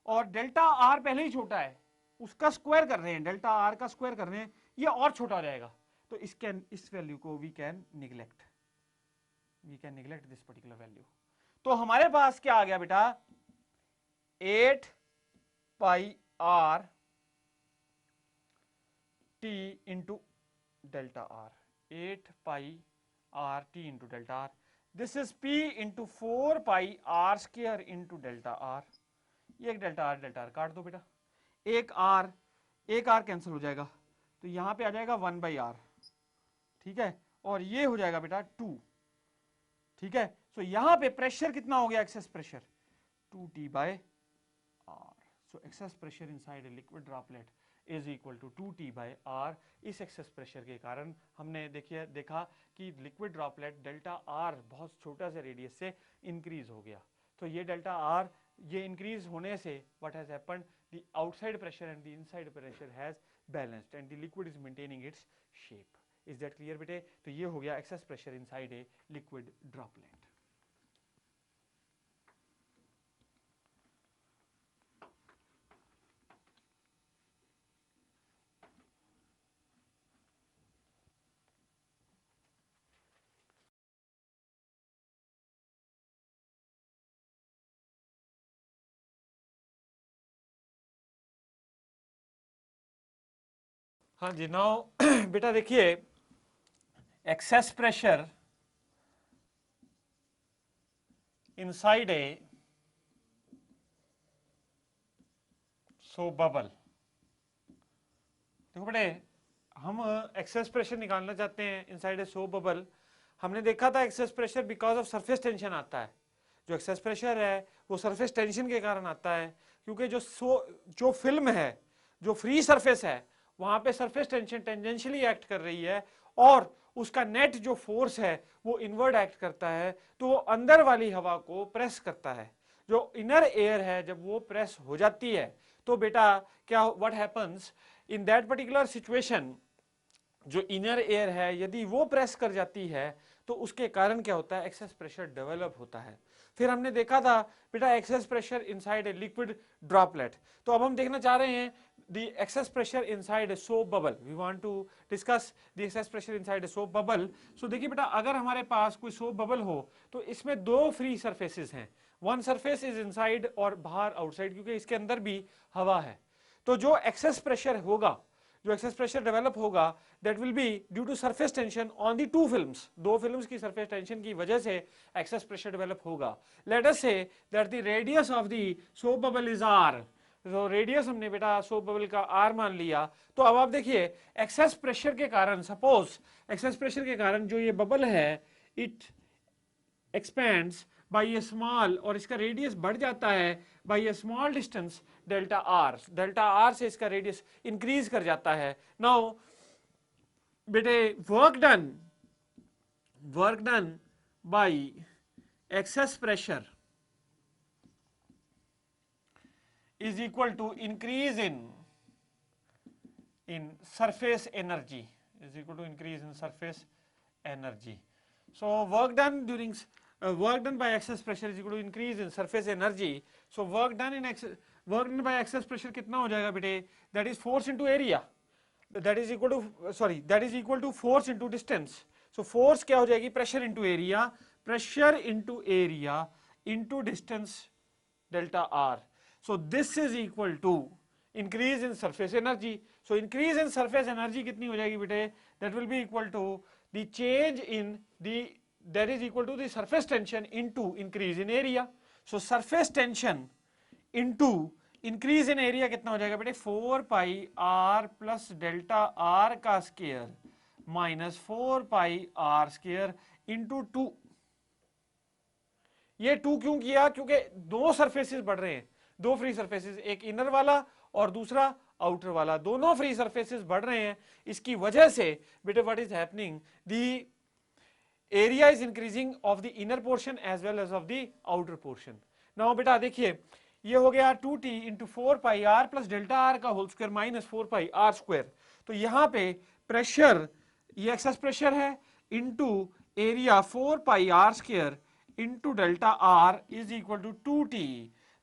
Speaker 1: और डेल्टा आर पहले ही छोटा है उसका स्क्वायर कर रहे हैं, डेल्टा आर का स्क्वायर कर रहे हैं, ये और छोटा हो जाएगा, तो इस वैल्यू को we can neglect this particular value. तो हमारे पास क्या आ गया बेटा 8 pi R T into delta R, 8 pi R T into delta R, this is P into 4 pi R square into delta R, ये एक डेल्टा आर काट दो बेटा, एक आर कैंसिल हो जाएगा, तो यहां पे आ जाएगा 1 बाई आर, ठीक है, और ये हो जाएगा बेटा 2, ठीक है। सो यहां पे प्रेशर कितना हो गया, excess pressure 2T by R, so excess pressure inside a liquid droplet is equal to 2T by R. इस एक्सेस प्रेशर के कारण हमने देखा कि लिक्विड ड्रॉपलेट डेल्टा आर बहुत छोटा से रेडियस से इंक्रीज हो गया, तो ये डेल्टा आर ये इंक्रीज होने से what has happened, the outside pressure and the inside pressure has balanced and the liquid is maintaining its shape. Is that clear बेटे? तो ये हो गया excess pressure inside a liquid droplet. हाँ जी, now बेटा देखिए access pressure inside a soap bubble. देखो बेटे हम एक्सेस प्रेशर निकालना चाहते हैं इनसाइड ए सोप बबल। हमने देखा था excess pressure because of surface tension आता है, जो एक्सेस प्रेशर है वो सरफेस टेंशन के कारण आता है, क्योंकि जो फिल्म है, जो फ्री सरफेस है, वहां पे सरफेस टेंशन टेंजेंशियली एक्ट कर रही है और उसका नेट जो फोर्स है वो इनवर्ड एक्ट करता है, तो वो अंदर वाली हवा को प्रेस करता है। जो इनर एयर है जब वो प्रेस हो जाती है तो बेटा क्या what happens in that particular situation, जो इनर एयर है यदि वो प्रेस कर जाती है तो उसके कारण क्या होता है, एक्सेस प्रेशर डेवलप होता है। फिर हमने देखा था बेटा access pressure inside a liquid droplet. तो अब हम देखना चाह रहे हैं the excess pressure inside a soap bubble. We want to discuss the excess pressure inside a soap bubble. So देखिए बेटा अगर हमारे पास कोई soap bubble हो तो इसमें दो free surfaces हैं, one surface is inside और बाहर outside, क्योंकि इसके अंदर भी हवा है। तो जो excess pressure होगा, जो एक्सेस प्रेशर डेवलप होगा, that will be due to surface tension on the two films, दो फिल्म्स की सरफेस टेंशन की वजह से एक्सेस प्रेशर डेवलप होगा। Let us say that the radius of the soap bubble is R, तो radius हमने बेटा सोप बबल का आर मान लिया। तो अब आप देखिए एक्सेस प्रेशर के कारण, सपोज एक्सेस प्रेशर के कारण जो ये बबल है it expends by A small, और इसका रेडियस बढ़ जाता है by A small distance delta R, delta R से इसका रेडियस इंक्रीज कर जाता है। नाउ बेटे work done by access pressure is equal to increase in surface energy, is equal to increase in surface energy. So work done during work done by excess pressure is equal to increase in surface energy. So work done by excess pressure कितना हो जाएगा बेटे, that is force into area, that is equal to that is equal to force into distance. So force क्या हो जाएगी, pressure into area into distance delta r. So this is equal to increase in surface energy. So increase in surface energy कितनी हो जाएगी बेटे, that will be equal to the change in the, that is equal to the surface tension into increase in area. So surface tension into increase in area कितना हो जाएगा बेटे, 4 pi R plus delta R का square minus 4 pi R square into 2। ये 2 क्यों किया, क्योंकि दो सरफेसेस बढ़ रहे हैं, दो फ्री सरफेसेस, एक इनर वाला और दूसरा आउटर वाला, दोनों फ्री सरफेसेस बढ़ रहे हैं। इसकी वजह से बेटे what is happening, the area is increasing of the inner portion as well as of the outer portion. Now बेटा देखिए, ये हो गया 2t into 4 pi R plus delta R का whole square minus 4 pi R square. तो यहां पे pressure, ये एक्सेस प्रेशर है, into area 4 pi R square into delta R is equal to 2t।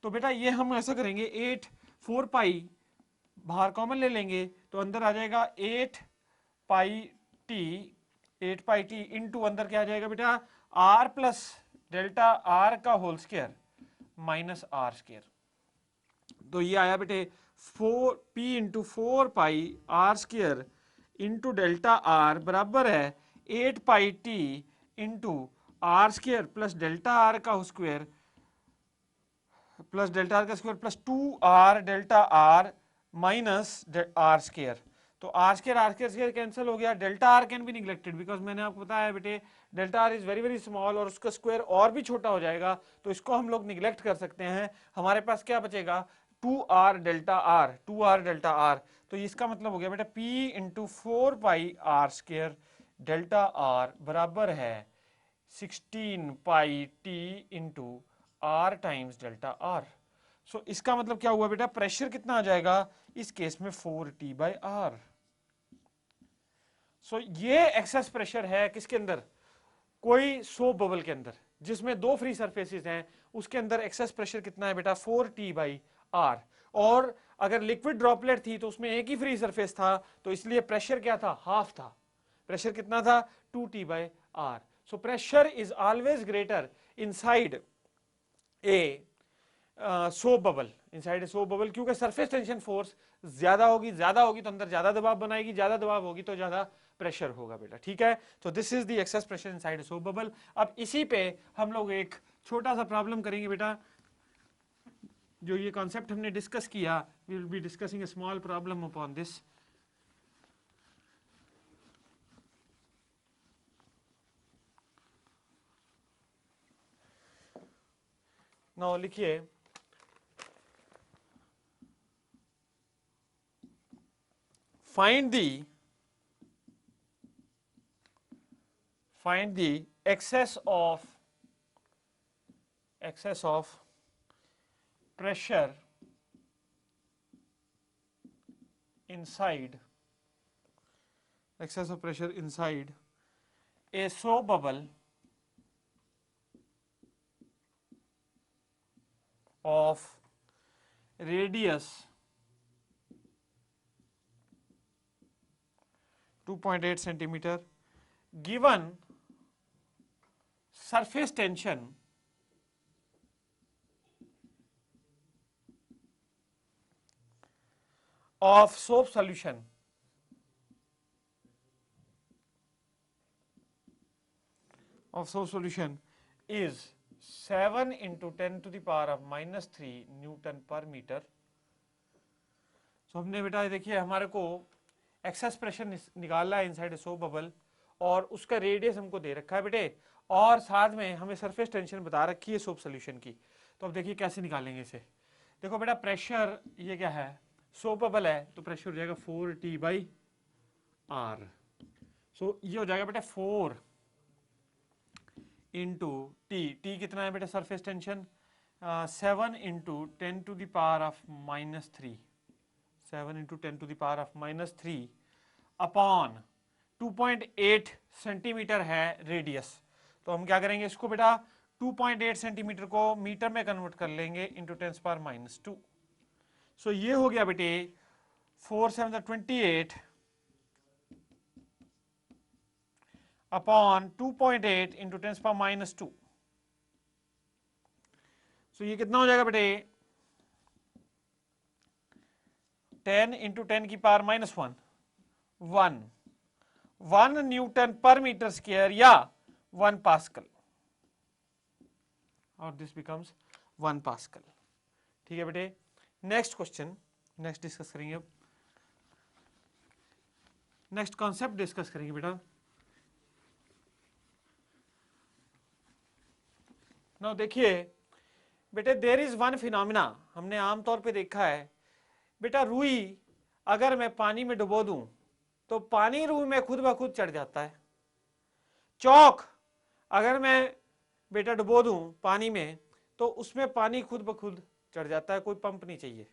Speaker 1: तो बेटा ये हम ऐसा करेंगे, 8 4 पाई बाहर कॉमन ले लेंगे तो अंदर आ जाएगा 8 pi T, 8 pi T into अंदर क्या आ जाएगा बेटा, आर प्लस डेल्टा आर का whole square minus R square. तो ये आया बेटे 4 P into 4 pi R square into delta R बराबर है 8 pi T into R square plus delta R का स्क्वायर प्लस डेल्टा आर का square plus 2r delta R minus R square. तो R square cancel हो गया, delta R can be neglected because मैंने आपको बताया बेटे delta R is very very small और उसका स्क्वायर और भी छोटा हो जाएगा, तो इसको हम लोग निगलेक्ट कर सकते हैं। हमारे पास क्या बचेगा, 2r delta are, 2r delta are. तो इसका मतलब हो गया बेटा p into 4 pi R square delta R बराबर है 16 pi T into R times delta R. So इसका मतलब क्या हुआ बेटा, प्रेशर कितना आ जाएगा इस केस में 4t बाई आर। सो ये एक्सेस प्रेशर है किसके अंदर, कोई सोप बबल के अंदर जिसमें दो फ्री सरफेसेस हैं, उसके अंदर एक्सेस प्रेशर कितना है बेटा 4t बाई आर। और अगर लिक्विड ड्रॉपलेट थी तो उसमें एक ही फ्री सरफेस था, तो इसलिए प्रेशर क्या था, हाफ था। प्रेशर कितना था, 2t by R. So pressure is always greater inside a soap bubble, inside a soap bubble, क्योंकि सरफेस टेंशन फोर्स ज्यादा होगी तो अंदर ज्यादा दबाव बनाएगी, ज्यादा दबाव होगी तो ज्यादा प्रेशर होगा बेटा, ठीक है। तो this is the excess pressure inside a soap bubble. अब इसी पे हम लोग एक छोटा सा प्रॉब्लम करेंगे बेटा, जो ये कॉन्सेप्ट हमने डिस्कस किया, we will be discussing a small problem upon this. Now लिखिए, find the excess of pressure inside a soap bubble of radius 2.8 centimeter given surface tension of soap solution is 7 into 10 to the power of minus 3 Newton per meter। So हमने बेटा देखिए हमारे को excess pressure निकालना है inside soap bubble और उसका radius हमको दे रखा है बेटे, और साथ में हमें सरफेस टेंशन बता रखी है सोप सोल्यूशन की। तो अब देखिए कैसे निकालेंगे इसे। देखो बेटा प्रेशर ये क्या है, सोप बबल है तो प्रेशर हो जाएगा 4t बाई आर। सो ये हो जाएगा बेटा 4 इंटू टी कितना है बेटा surface tension, 7 into 10 to the power of minus 3, 7 into 10 to the power of minus 3 upon 2.8 centimetre है रेडियस। तो हम क्या करेंगे इसको बेटा 2.8 सेंटीमीटर को मीटर में कन्वर्ट कर लेंगे इंटू 10 पावर माइनस 2। सो ये हो गया बेटे 4 7 28 अपॉन 2.8 इंटू 10 पावर माइनस 2। सो ये कितना हो जाएगा बेटे 10 into 10⁻⁻1 1 Newton per metre square या 1 पास्कल, और दिस बिकम्स 1 पास्कल। ठीक है बेटे, नेक्स्ट क्वेश्चन, नेक्स्ट डिस्कस करेंगे। अब नेक्स्ट कॉन्सेप्ट डिस्कस करेंगे बेटा। नाउ देखिए बेटे, देयर इज वन फिनोमिना, हमने आमतौर पे देखा है बेटा, रुई अगर मैं पानी में डुबो दूं तो पानी रुई में खुद ब खुद चढ़ जाता है। चौक अगर मैं बेटा डुबो दूं पानी में तो उसमें पानी खुद ब खुद चढ़ जाता है, कोई पंप नहीं चाहिए।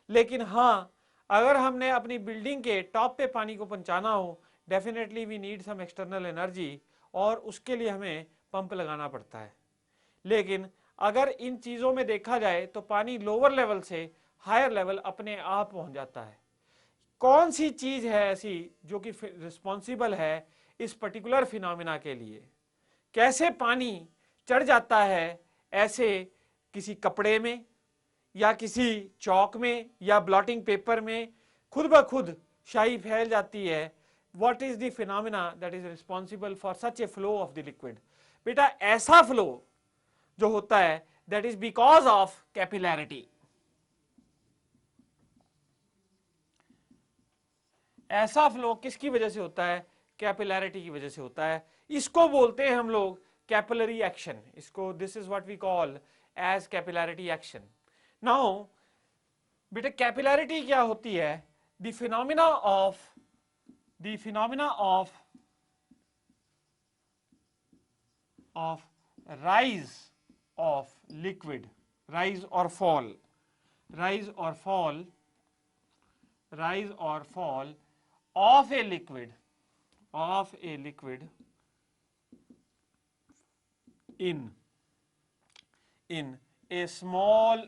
Speaker 1: लेकिन हाँ, अगर हमने अपनी बिल्डिंग के टॉप पे पानी को पहुंचाना हो, definitely we need some external energy, और उसके लिए हमें पंप लगाना पड़ता है। लेकिन अगर इन चीज़ों में देखा जाए तो पानी लोअर लेवल से हायर लेवल अपने आप पहुंच जाता है। कौन सी चीज़ है ऐसी जो कि रिस्पॉन्सिबल है इस पर्टिकुलर फिनोमिना के लिए? कैसे पानी चढ़ जाता है ऐसे किसी कपड़े में या किसी चौक में या ब्लॉटिंग पेपर में खुद ब खुद शाही फैल जाती है? What is the phenomena that is responsible for such A flow of the liquid? बेटा ऐसा फ्लो जो होता है that is because of capillarity. ऐसा फ्लो किसकी वजह से होता है? कैपिलैरिटी की वजह से होता है। इसको बोलते हैं हम लोग कैपिलरी एक्शन। इसको this is what we call as capillarity action. Now बेटे कैपिलैरिटी क्या होती है? The phenomena of rise of liquid, rise or fall of a liquid in a small,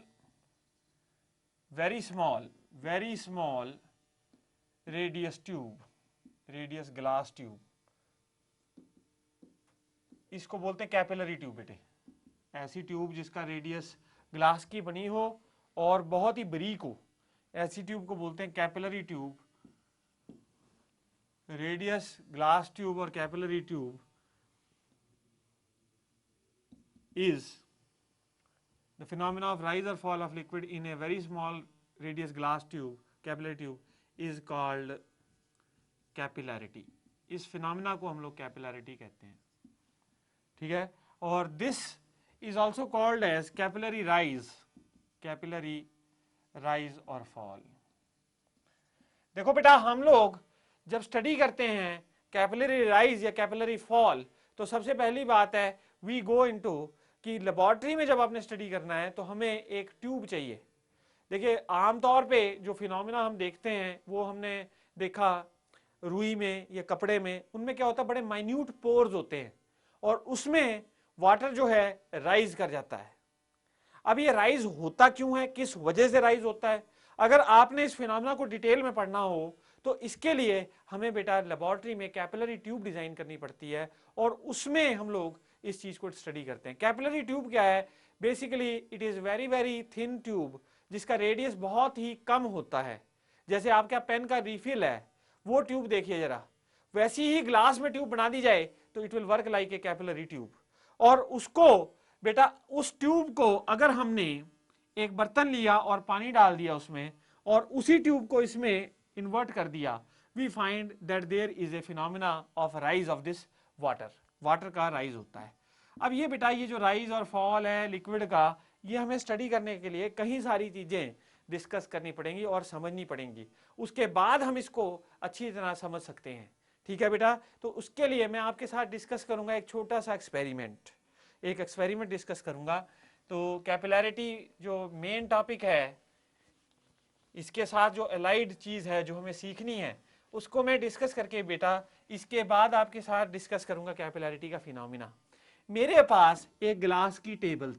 Speaker 1: very small radius glass tube, इसको बोलते हैं capillary tube बेटे। ऐसी tube जिसका रेडियस ग्लास की बनी हो और बहुत ही बारीक हो, ऐसी ट्यूब को बोलते हैं capillary tube. Radius glass tube और capillary tube is the phenomena of rise or fall of liquid in a very small radius glass tube, capillary tube, is called capillarity। इस phenomena को हम लोग capillarity कहते हैं। ठीक है, और this is also called as capillary rise or fall। देखो बेटा, हम लोग जब स्टडी करते हैं कैपिलरी राइज या कैपिलरी फॉल तो सबसे पहली बात है वी गो इनटू कि लेबोरेटरी में जब आपने स्टडी करना है तो हमें एक ट्यूब चाहिए। देखिए आमतौर पे जो फिनोमिना हम देखते हैं वो हमने देखा रुई में या कपड़े में, उनमें क्या होता है बड़े माइन्यूट पोर्स होते हैं और उसमें वाटर जो है राइज कर जाता है। अब ये राइज होता क्यों है, किस वजह से राइज होता है? अगर आपने इस फिनोमिना को डिटेल में पढ़ना हो तो इसके लिए हमें बेटा लेबोरेटरी में कैपिलरी ट्यूब डिजाइन करनी पड़ती है और उसमें हम लोग इस चीज को स्टडी करते हैं। कैपिलरी ट्यूब क्या है? Basically it is very thin tube जिसका रेडियस बहुत ही कम होता है। जैसे आपका पेन का रिफिल है वो ट्यूब देखिए जरा, वैसी ही ग्लास में ट्यूब बना दी जाए तो it will work like a capillary tube. और उसको बेटा उस ट्यूब को अगर हमने एक बर्तन लिया और पानी डाल दिया उसमें और उसी ट्यूब को इसमें इन्वर्ट कर दिया, we find that there is a phenomena of rise of this water का राइज होता है। अब ये बेटा ये जो राइज और फॉल है लिक्विड का, ये हमें स्टडी करने के लिए कई सारी चीजें डिस्कस करनी पड़ेंगी और समझनी पड़ेंगी, उसके बाद हम इसको अच्छी तरह समझ सकते हैं। ठीक है बेटा, तो उसके लिए मैं आपके साथ डिस्कस करूंगा एक छोटा सा एक्सपेरिमेंट, एक एक्सपेरिमेंट डिस्कस करूंगा। तो कैपिलैरिटी जो मेन टॉपिक है, इसके साथ जो अलाइड चीज है जो हमें सीखनी है उसको मैं डिस्कस करके बेटा इसके बाद आपके साथ डिस्कस करूंगा कैपिलैरिटी का फिनोमिना। मेरे पास एक ग्लास की टेबल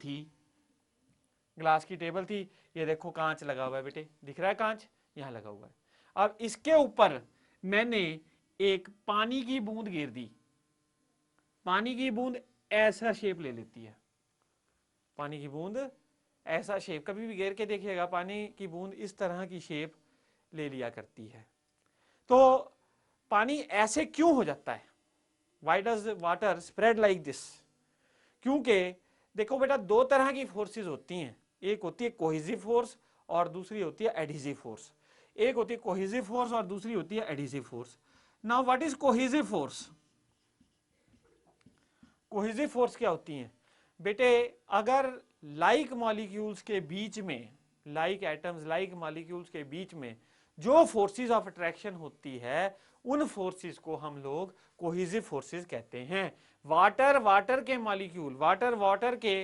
Speaker 1: थी, ये देखो कांच लगा हुआ है बेटे, दिख रहा है कांच यहां लगा हुआ है। अब इसके ऊपर मैंने एक पानी की बूंद गिर दी। पानी की बूंद ऐसा शेप ले लेती है, पानी की बूंद ऐसा शेप, कभी भी गिर के देखिएगा पानी की बूंद इस तरह की शेप ले लिया करती है। तो पानी ऐसे क्यों हो जाता है? Why does water spread like this? क्योंकि देखो बेटा, दो तरह की फोर्सेस होती हैं, एक होती है कोहेसिव फोर्स और दूसरी होती है एडहेसिव फोर्स। एक होती है कोहेसिव फोर्स और दूसरी होती है adhesive force. Now what is cohesive force? Cohesive force क्या होती है बेटे? अगर लाइक मॉलिक्यूल्स के बीच में, लाइक एटम्स, लाइक मॉलिक्यूल्स के बीच में जो फोर्सेस ऑफ अट्रैक्शन होती है, उन फोर्सेस को हम लोग कोहेसिव फोर्सेस कहते हैं। वाटर के मॉलिक्यूल, वाटर के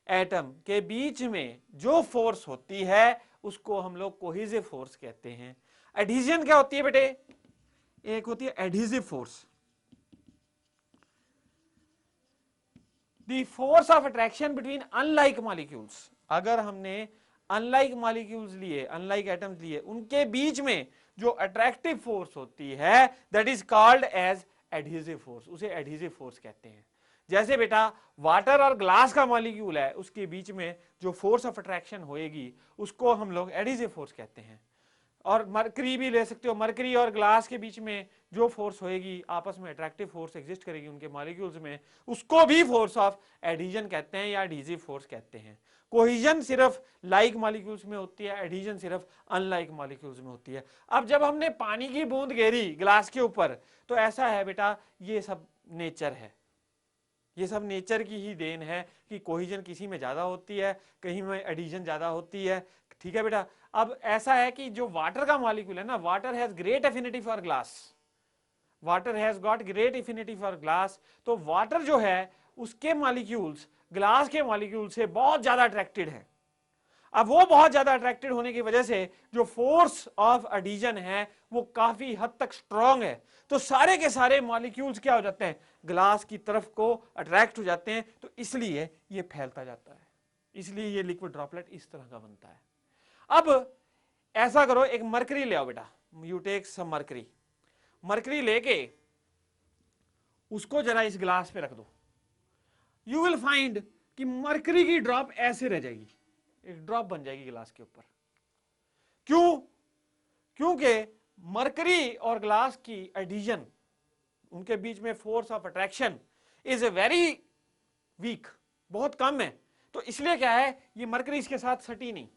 Speaker 1: एटम के बीच में जो फोर्स होती है उसको हम लोग कोहेसिव फोर्स कहते हैं। एडहेजन क्या होती है बेटे? एक होती है adhesive force, the force of attraction between unlike molecules. अगर हमने अनलाइक मॉलिक्यूल्स लिए, अनलाइक एटम्स लिए, उनके बीच में जो अट्रैक्टिव फोर्स होती है, that is called as adhesive force, उसे एडहेसिव फोर्स कहते हैं। जैसे बेटा वाटर और ग्लास का मॉलिक्यूल है, उसके बीच में जो फोर्स ऑफ अट्रैक्शन होएगी उसको हम लोग एडहेसिव फोर्स कहते हैं। और मरकरी भी ले सकते हो, मरकरी और ग्लास के बीच में जो फोर्स होएगी, आपस में अट्रैक्टिव फोर्स एग्जिस्ट करेगी उनके मॉलिक्यूल्स में, उसको भी फोर्स ऑफ एडहेजन कहते हैं या एडहेसिव फोर्स कहते हैं। कोहेजन सिर्फ लाइक मॉलिक्यूल्स में होती है, एडहेजन सिर्फ अनलाइक मॉलिक्यूल्स में होती है। अब जब हमने पानी की बूंद घेरी ग्लास के ऊपर, तो ऐसा है बेटा, ये सब नेचर है, ये सब नेचर की ही देन है कि कोहेजन किसी में ज्यादा होती है, कहीं में एडहेजन ज्यादा होती है। ठीक है बेटा। अब ऐसा है कि जो वाटर का मॉलिक्यूल है ना, water has great affinity for glass, water has got great affinity for glass. तो वाटर जो है उसके मॉलिक्यूल्स ग्लास के मॉलिक्यूल से बहुत ज्यादा अट्रैक्टेड है। अब वो बहुत ज्यादा अट्रैक्टेड होने की वजह से जो फोर्स ऑफ एडहेजन है वो काफी हद तक स्ट्रांग है। तो सारे के सारे मॉलिक्यूल्स क्या हो जाते हैं? ग्लास की तरफ को अट्रैक्ट हो जाते हैं, तो इसलिए ये फैलता जाता है, इसलिए ये लिक्विड ड्रॉपलेट इस तरह का बनता है। अब ऐसा करो, एक मरकरी ले आओ बेटा, you take some mercury, mercury लेके उसको जरा इस ग्लास पे रख दो। यू विल फाइंड कि मरकरी की ड्रॉप ऐसे रह जाएगी, एक ड्रॉप बन जाएगी ग्लास के ऊपर। क्यों? क्योंकि मरकरी और ग्लास की एडहेजन, उनके बीच में force of attraction is a very weak, बहुत कम है। तो इसलिए क्या है, ये मरकरी इसके साथ सटी नहीं,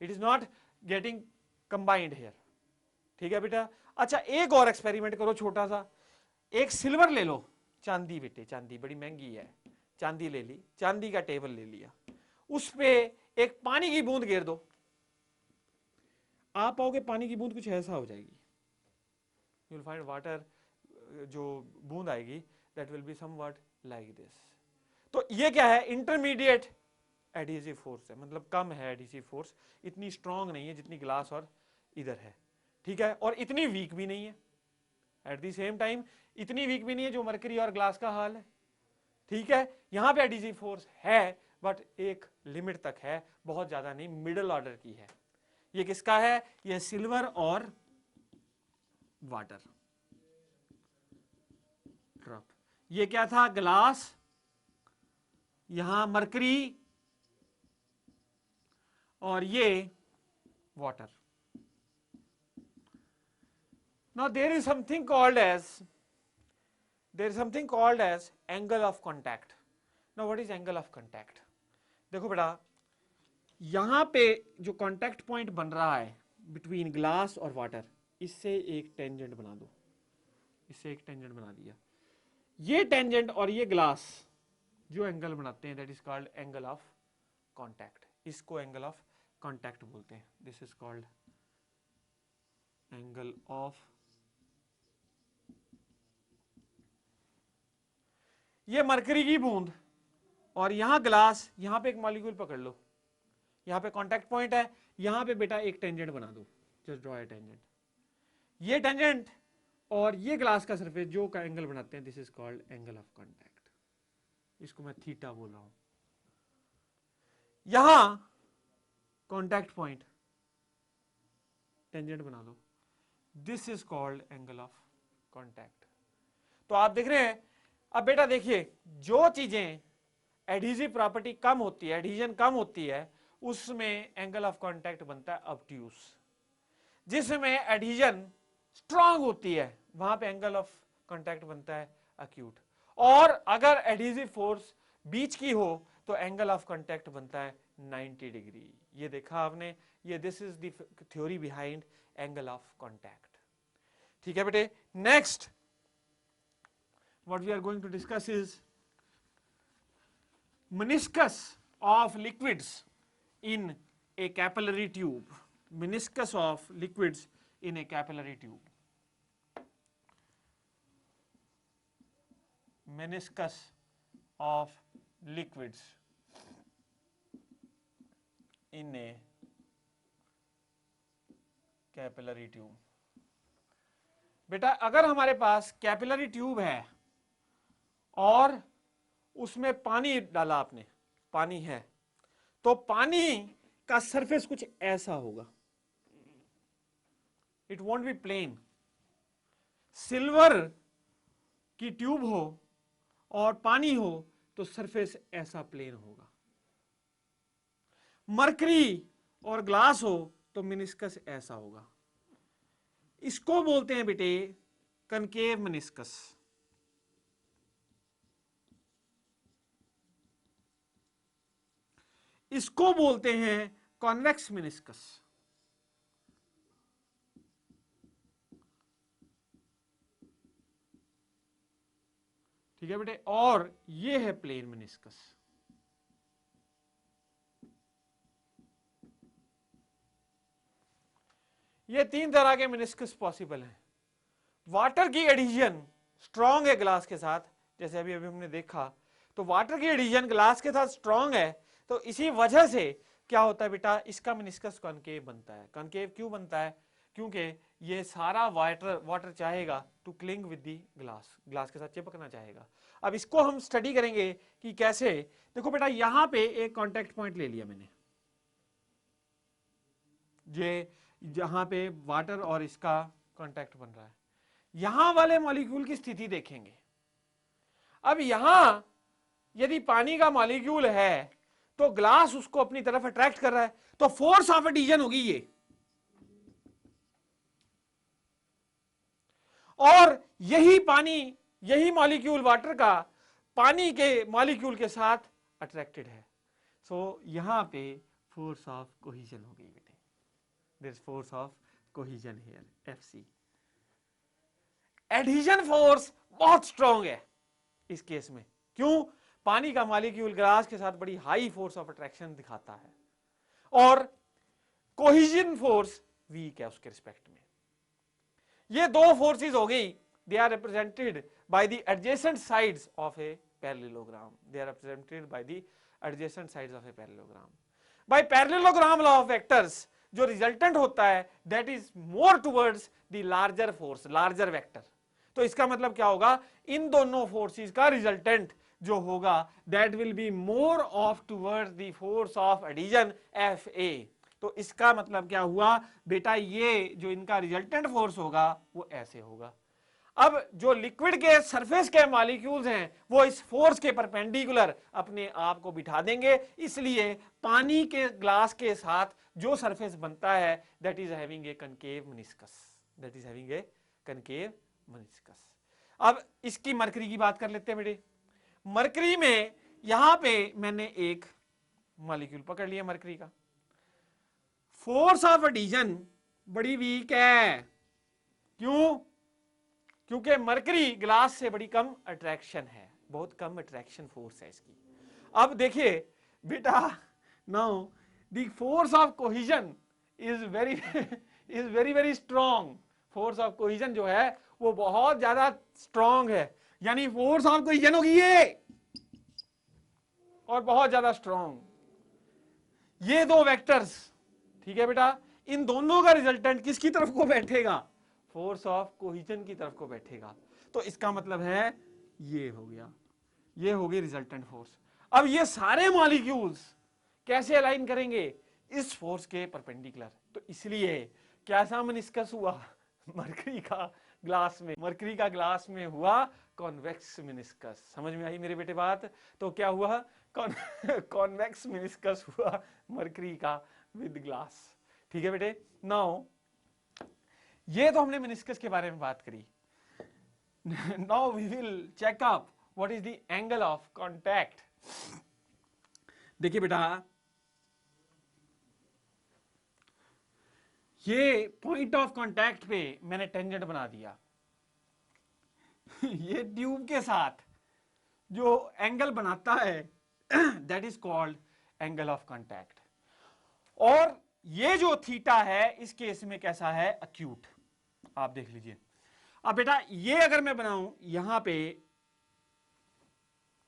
Speaker 1: it is not getting combined here. ठीक है बेटा। अच्छा, एक और एक्सपेरिमेंट करो छोटा सा, एक सिल्वर ले लो, चांदी बेटे, चांदी बड़ी महंगी है, चांदी ले ली, चांदी का टेबल ले लिया, उस पे एक पानी की बूंद गिर दो, आप पाओगे पानी की बूंद कुछ ऐसा हो जाएगी, यू विल फाइंड वाटर, जो बूंद आएगी that will be somewhat like this. तो ये क्या है? इंटरमीडिएट एडहेसिव फोर्स है, मतलब कम है एडहेसिव फोर्स, इतनी स्ट्रांग नहीं है जितनी ग्लास और इधर है। ठीक है, और इतनी वीक भी नहीं है, एट द सेम टाइम इतनी वीक भी नहीं है जो मरकरी और ग्लास का हाल है। ठीक है, यहां पे एडहेसिव फोर्स है बट एक लिमिट तक है, बहुत ज्यादा नहीं, मिडिल ऑर्डर की है। ये किसका है? ये सिल्वर और वाटर ड्रॉप। ये क्या था? ग्लास, यहां मरकरी, और ये water. Now there is something called as angle of contact. Now what is angle of contact? देखो बेटा, यहां पे जो कांटेक्ट पॉइंट बन रहा है बिटवीन ग्लास और वाटर, इससे एक टेंजेंट बना दो, इससे एक टेंजेंट बना दिया। ये टेंजेंट और ये ग्लास जो एंगल बनाते हैं, that is called angle of contact. इसको एंगल ऑफ कांटेक्ट बोलते हैं। This is called angle of, ये मरकरी की बूंद और यहां ग्लास, यहां पे एक मॉलिक्यूल पकड़ लो, यहां पे कांटेक्ट पॉइंट है, यहां पे बेटा एक टेंजेंट बना दो, जस्ट ड्रॉ ए टेंजेंट। ये टेंजेंट और ये ग्लास का सरफेस जो का एंगल बनाते हैं, this is called angle of contact. इसको मैं थीटा बोल रहा हूं। यहां कांटेक्ट पॉइंट, टेंजेंट बना दो, this is called angle of contact. तो आप देख रहे हैं। अब बेटा देखिए, जो चीजें एडहेसिव प्रॉपर्टी कम होती है, एडहेजन कम होती है, उसमें एंगल ऑफ कांटेक्ट बनता है ऑब्ट्यूस। जिसमें एडहीजन स्ट्रांग होती है वहां पे एंगल ऑफ कांटेक्ट बनता है एक्यूट, और अगर एडहेसिव फोर्स बीच की हो तो एंगल ऑफ कांटेक्ट बनता है 90 डिग्री। ये देखा आपने, ये this is the theory behind angle of contact. ठीक है बेटे, next what we are going to discuss is meniscus of liquids in a capillary tube, meniscus of liquids in a capillary tube, meniscus of liquids in a capillary tube। बेटा अगर हमारे पास capillary tube है और उसमें पानी डाला आपने, पानी है, तो पानी का सरफेस कुछ ऐसा होगा, it won't be plane. Silver की ट्यूब हो और पानी हो तो सरफेस ऐसा प्लेन होगा। मरकरी और ग्लास हो तो मिनिस्कस ऐसा होगा। इसको बोलते हैं बेटे कनकेव मिनिस्कस। इसको बोलते हैं कॉन्वेक्स मिनिस्कस। ठीक है बेटे, और ये है प्लेन मिनिस्कस। ये तीन तरह के मिनिस्कस पॉसिबल हैं। वाटर की एडिशन स्ट्रांग है ग्लास के साथ, जैसे अभी अभी हमने देखा, तो वाटर की एडिशन ग्लास के साथ स्ट्रांग है, तो इसी वजह से क्या होता है बेटा, इसका मिनिस्कस कॉनकेव बनता है। कॉनकेव क्यों बनता है? क्योंकि ये सारा वाटर चाहेगा to cling with the glass, glass के साथ चिपकना चाहेगा। अब इसको हम स्टडी करेंगे कि कैसे। देखो बेटा, यहां पे एक कांटेक्ट पॉइंट ले लिया मैंने, ये जहां पे वाटर और इसका कांटेक्ट बन रहा है, यहां वाले मॉलिक्यूल की स्थिति देखेंगे। अब यहां यदि पानी का मॉलिक्यूल है तो ग्लास उसको अपनी तरफ अट्रैक्ट कर रहा है, तो फोर्स ऑफ एडिशन होगी ये, और यही पानी, यही मॉलिक्यूल वाटर का पानी के मॉलिक्यूल के साथ अट्रैक्टेड है। सो यहां पे फोर्स ऑफ कोहिजन होगी बेटे, there is force of cohesion here, FC. Adhesion force बहुत स्ट्रांग है इस केस में। क्यों? पानी का मॉलिक्यूल ग्लास के साथ बड़ी हाई फोर्स ऑफ अट्रैक्शन दिखाता है, और कोहिजन फोर्स वीक है उसके रिस्पेक्ट में। ये दो फोर्सेस हो गई, they are represented by the adjacent sides of a parallelogram, they are represented by the adjacent sides of a parallelogram. By parallelogram law of vectors जो रिजल्टेंट होता है that is more towards the larger force, larger vector. तो इसका मतलब क्या होगा, इन दोनों forces का रिजल्टेंट जो होगा that will be more of towards the force of adhesion F A. तो इसका मतलब क्या हुआ बेटा, ये जो इनका रिजल्टेंट फोर्स होगा वो ऐसे होगा। अब जो लिक्विड के सरफेस के मॉलिक्यूल्स हैं वो इस फोर्स के परपेंडिकुलर अपने आप को बिठा देंगे, इसलिए पानी के ग्लास के साथ जो सरफेस बनता है that is having a concave meniscus, that is having a concave meniscus. अब इसकी मरकरी की बात कर लेते हैं बेटे। मरकरी में यहां पे मैंने एक मॉलिक्यूल पकड़ लिया मरकरी का, फोर्स ऑफ एडिशन बड़ी वीक है। क्यों? क्योंकि मरकरी ग्लास से बड़ी कम अट्रैक्शन है, बहुत कम अट्रैक्शन फोर्स है इसकी। अब देखिए बेटा, now the force of cohesion is very very strong. Force of cohesion जो है वो बहुत ज्यादा स्ट्रॉन्ग है, यानी फोर्स ऑफ कोहिजन होगी ये, और बहुत ज्यादा स्ट्रॉन्ग। ये दो वेक्टर्स, ठीक है बेटा, इन दोनों का रिजल्टेंट किसकी तरफ को बैठेगा? फोर्स ऑफ कोहिजन की तरफ को बैठेगा। तो इसका मतलब है ये हो गया, ये हो गई रिजल्टेंट फोर्स। अब ये सारे मॉलिक्यूल्स कैसे अलाइन करेंगे? इस फोर्स के परपेंडिकुलर। तो इसलिए कैसा मिनिस्कस हुआ मरकरी का ग्लास में, मरकरी का ग्लास में हुआ कॉन्वेक्स मिनिस्कस। समझ में आई मेरे बेटे बात? तो क्या हुआ, कॉन्वेक्स मिनिस्कस हुआ मरकरी का विद ग्लास। ठीक है बेटे। नाउ ये तो हमने मेनिस्कस के बारे में बात करी। Now we will check up what is the angle of contact. देखिए बेटा, ये पॉइंट ऑफ कांटेक्ट पे मैंने टेंजेंट बना दिया। ये ट्यूब के साथ जो एंगल बनाता है that is called angle of contact. और ये जो थीटा है इस केस में कैसा है, अक्यूट। आप देख लीजिए। अब बेटा ये अगर मैं बनाऊं यहां पे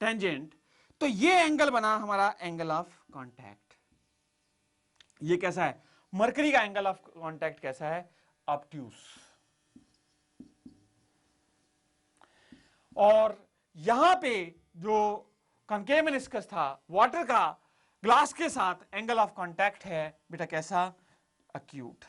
Speaker 1: टेंजेंट, तो ये एंगल बना हमारा एंगल ऑफ कांटेक्ट। ये कैसा है, मरकरी का एंगल ऑफ कांटेक्ट कैसा है, ऑब्ट्यूस। और यहां पे जो कॉन्केव मेनिस्कस था वाटर का, ग्लास के साथ एंगल ऑफ कांटेक्ट है बेटा कैसा, अक्यूट।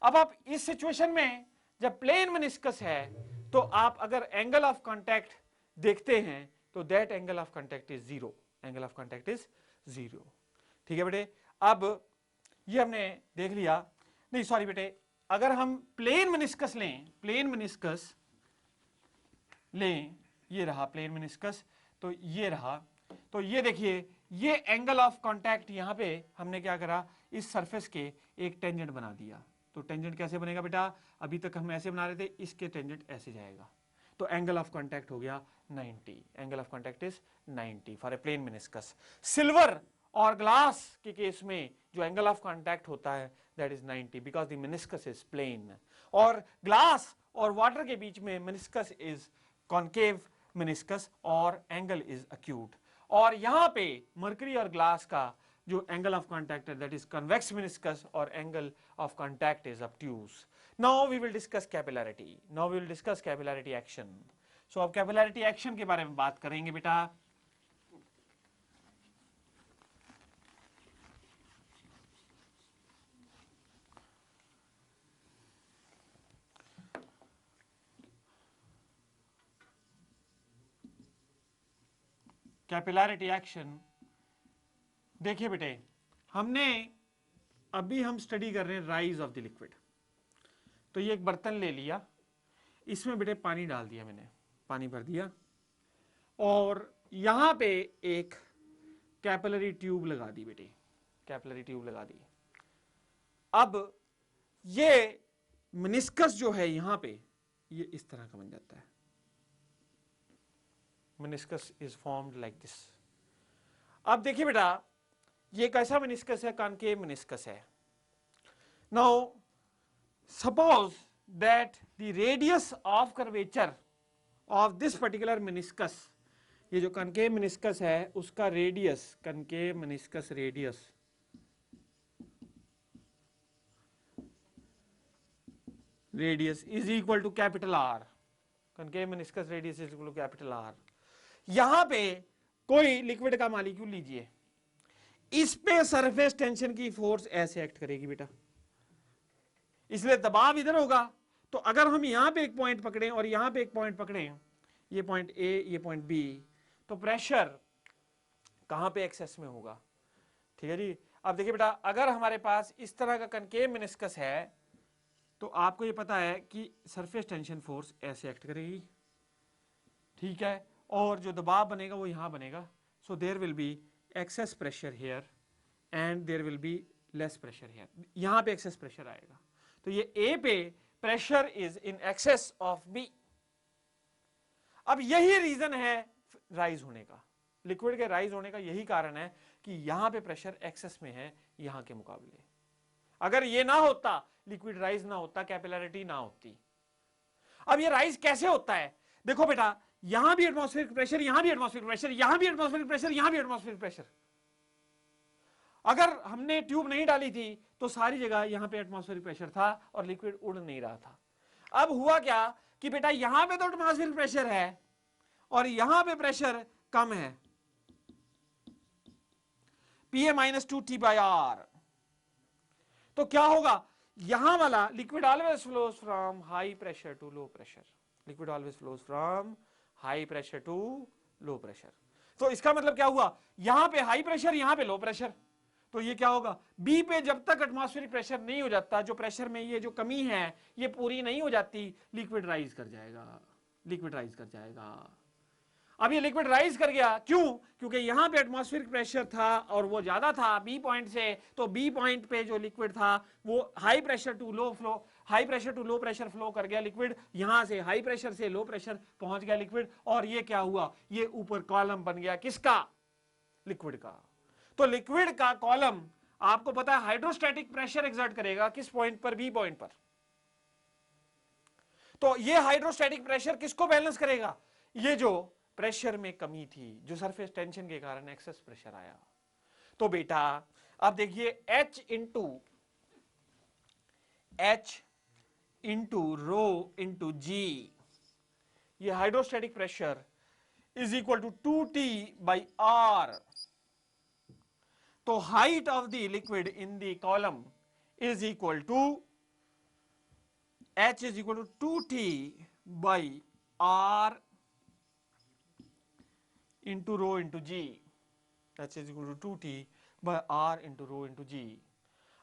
Speaker 1: अब आप इस सिचुएशन में जब प्लेन मेनिस्कस है तो आप अगर एंगल ऑफ कांटेक्ट देखते हैं तो that angle of contact is zero, angle of contact is zero. ठीक है बेटे, अब ये हमने देख लिया। नहीं सॉरी बेटे, अगर हम प्लेन मेनिस्कस लें, प्लेन मेनिस्कस लें, ये रहा प्लेन मेनिस्कस, तो ये रहा, तो ये देखिए ये एंगल ऑफ कांटेक्ट यहां पे हमने क्या करा, इस सरफेस के एक टेंजेंट बना दिया। तो टेंजेंट कैसे बनेगा बेटा, अभी तक हम ऐसे बना रहे थे, इसके टेंजेंट ऐसे जाएगा, तो एंगल ऑफ कांटेक्ट हो गया 90, angle of contact is 90 for a plane meniscus. Silver और ग्लास के केस में जो एंगल ऑफ कांटेक्ट होता है that is 90 because the meniscus is plane, और ग्लास और वाटर के बीच में मेनिस्कस इज कॉन्केव मेनिस्कस और एंगल इज अक्यूट। और यहां पे मरकरी और ग्लास का जो एंगल ऑफ कांटेक्ट है दैट इज कन्वेक्स मेनिस्कस और angle of contact is obtuse. Now we will discuss capillarity, now we will discuss capillarity action. So अब कैपिलैरिटी एक्शन के बारे में बात करेंगे बेटा। कैपिलैरिटी एक्शन, देखिए बेटे हमने अभी हम स्टडी कर रहे हैं राइज ऑफ द लिक्विड। तो ये एक बर्तन ले लिया, इसमें बेटे पानी डाल दिया मैंने, पानी भर दिया, और यहां पे एक कैपिलरी ट्यूब लगा दी बेटे, कैपिलरी ट्यूब लगा दी। अब ये मेनिस्कस जो है यहां पे ये इस तरह का बन जाता है, meniscus is formed like this. अब देखिए बेटा ये कैसा मेनिस्कस है, कॉन्केव मेनिस्कस है। Now suppose that the radius of curvature of this particular meniscus, ये जो कॉन्केव मेनिस्कस है उसका radius, concave meniscus radius radius is equal to capital R, concave meniscus radius is equal to capital R. यहां पे कोई liquid का molecule लीजिए, इस पे सरफेस टेंशन की फोर्स ऐसे एक्ट करेगी बेटा, इसलिए दबाव इधर होगा। तो अगर हम यहां पे एक पॉइंट पकड़े और यहां पे एक पॉइंट पकड़े, ये पॉइंट ए ये पॉइंट बी, तो प्रेशर कहां पे एक्सेस में होगा। ठीक है जी। अब देखिए बेटा अगर हमारे पास इस तरह का कनकेव मेनिस्कस है तो आपको ये पता है कि सरफेस टेंशन फोर्स ऐसे एक्ट करेगी, ठीक है, और जो दबाव बनेगा वो यहां बनेगा। So there will be excess pressure here and there will be less pressure here, यहां पे एक्सेस प्रेशर आएगा। तो ये ए पे pressure is in excess of B. अब यही रीजन है राइज होने का, लिक्विड के राइज होने का यही कारण है कि यहां पे प्रेशर एक्सेस में है यहां के मुकाबले। अगर ये ना होता, लिक्विड राइज ना होता, कैपिलैरिटी ना होती। अब ये राइज कैसे होता है, देखो बेटा यहां भी एटमॉस्फेरिक प्रेशर, यहां भी एटमॉस्फेरिक प्रेशर, यहां भी एटमॉस्फेरिक प्रेशर, यहां भी एटमॉस्फेरिक प्रेशर। अगर हमने ट्यूब नहीं डाली थी तो सारी जगह यहां पे एटमॉस्फेरिक प्रेशर था और लिक्विड उड़ नहीं रहा था। अब हुआ क्या कि बेटा यहां पे तो एटमॉस्फेरिक प्रेशर है और यहां पे प्रेशर कम है, Pa-2T/R। तो क्या होगा, यहां वाला liquid always flows from high pressure to low pressure, liquid always flows from high pressure to low pressure. तो इसका मतलब क्या हुआ, यहां पे हाई प्रेशर, यहां पे लो प्रेशर, तो ये क्या होगा, बी पे जब तक एटमॉस्फेरिक प्रेशर नहीं हो जाता, जो प्रेशर में ये जो कमी है ये पूरी नहीं हो जाती, लिक्विड राइज कर जाएगा, लिक्विड राइज कर जाएगा। अब ये लिक्विड राइज कर गया, क्यों? क्योंकि यहां पे एटमॉस्फेरिक प्रेशर था और वो ज्यादा था बी पॉइंट से, तो बी पॉइंट पे जो लिक्विड था वो high pressure to low flow, high pressure to low pressure flow कर गया लिक्विड, यहां से हाई प्रेशर से लो प्रेशर पहुंच गया लिक्विड, और ये क्या हुआ, ये ऊपर कॉलम बन गया किसका, लिक्विड का। तो लिक्विड का कॉलम आपको पता है हाइड्रोस्टैटिक प्रेशर एक्सर्ट करेगा किस पॉइंट पर, बी पॉइंट पर। तो ये हाइड्रोस्टैटिक प्रेशर किसको बैलेंस करेगा, ये जो प्रेशर में कमी थी, जो सरफेस टेंशन के कारण एक्सेस प्रेशर आया। तो बेटा अब देखिए H into rho into g, ये hydrostatic pressure is equal to 2T by R। तो height of the liquid in the column is equal to H is equal to 2T by R into rho into G, H is equal to 2T by R into rho into G.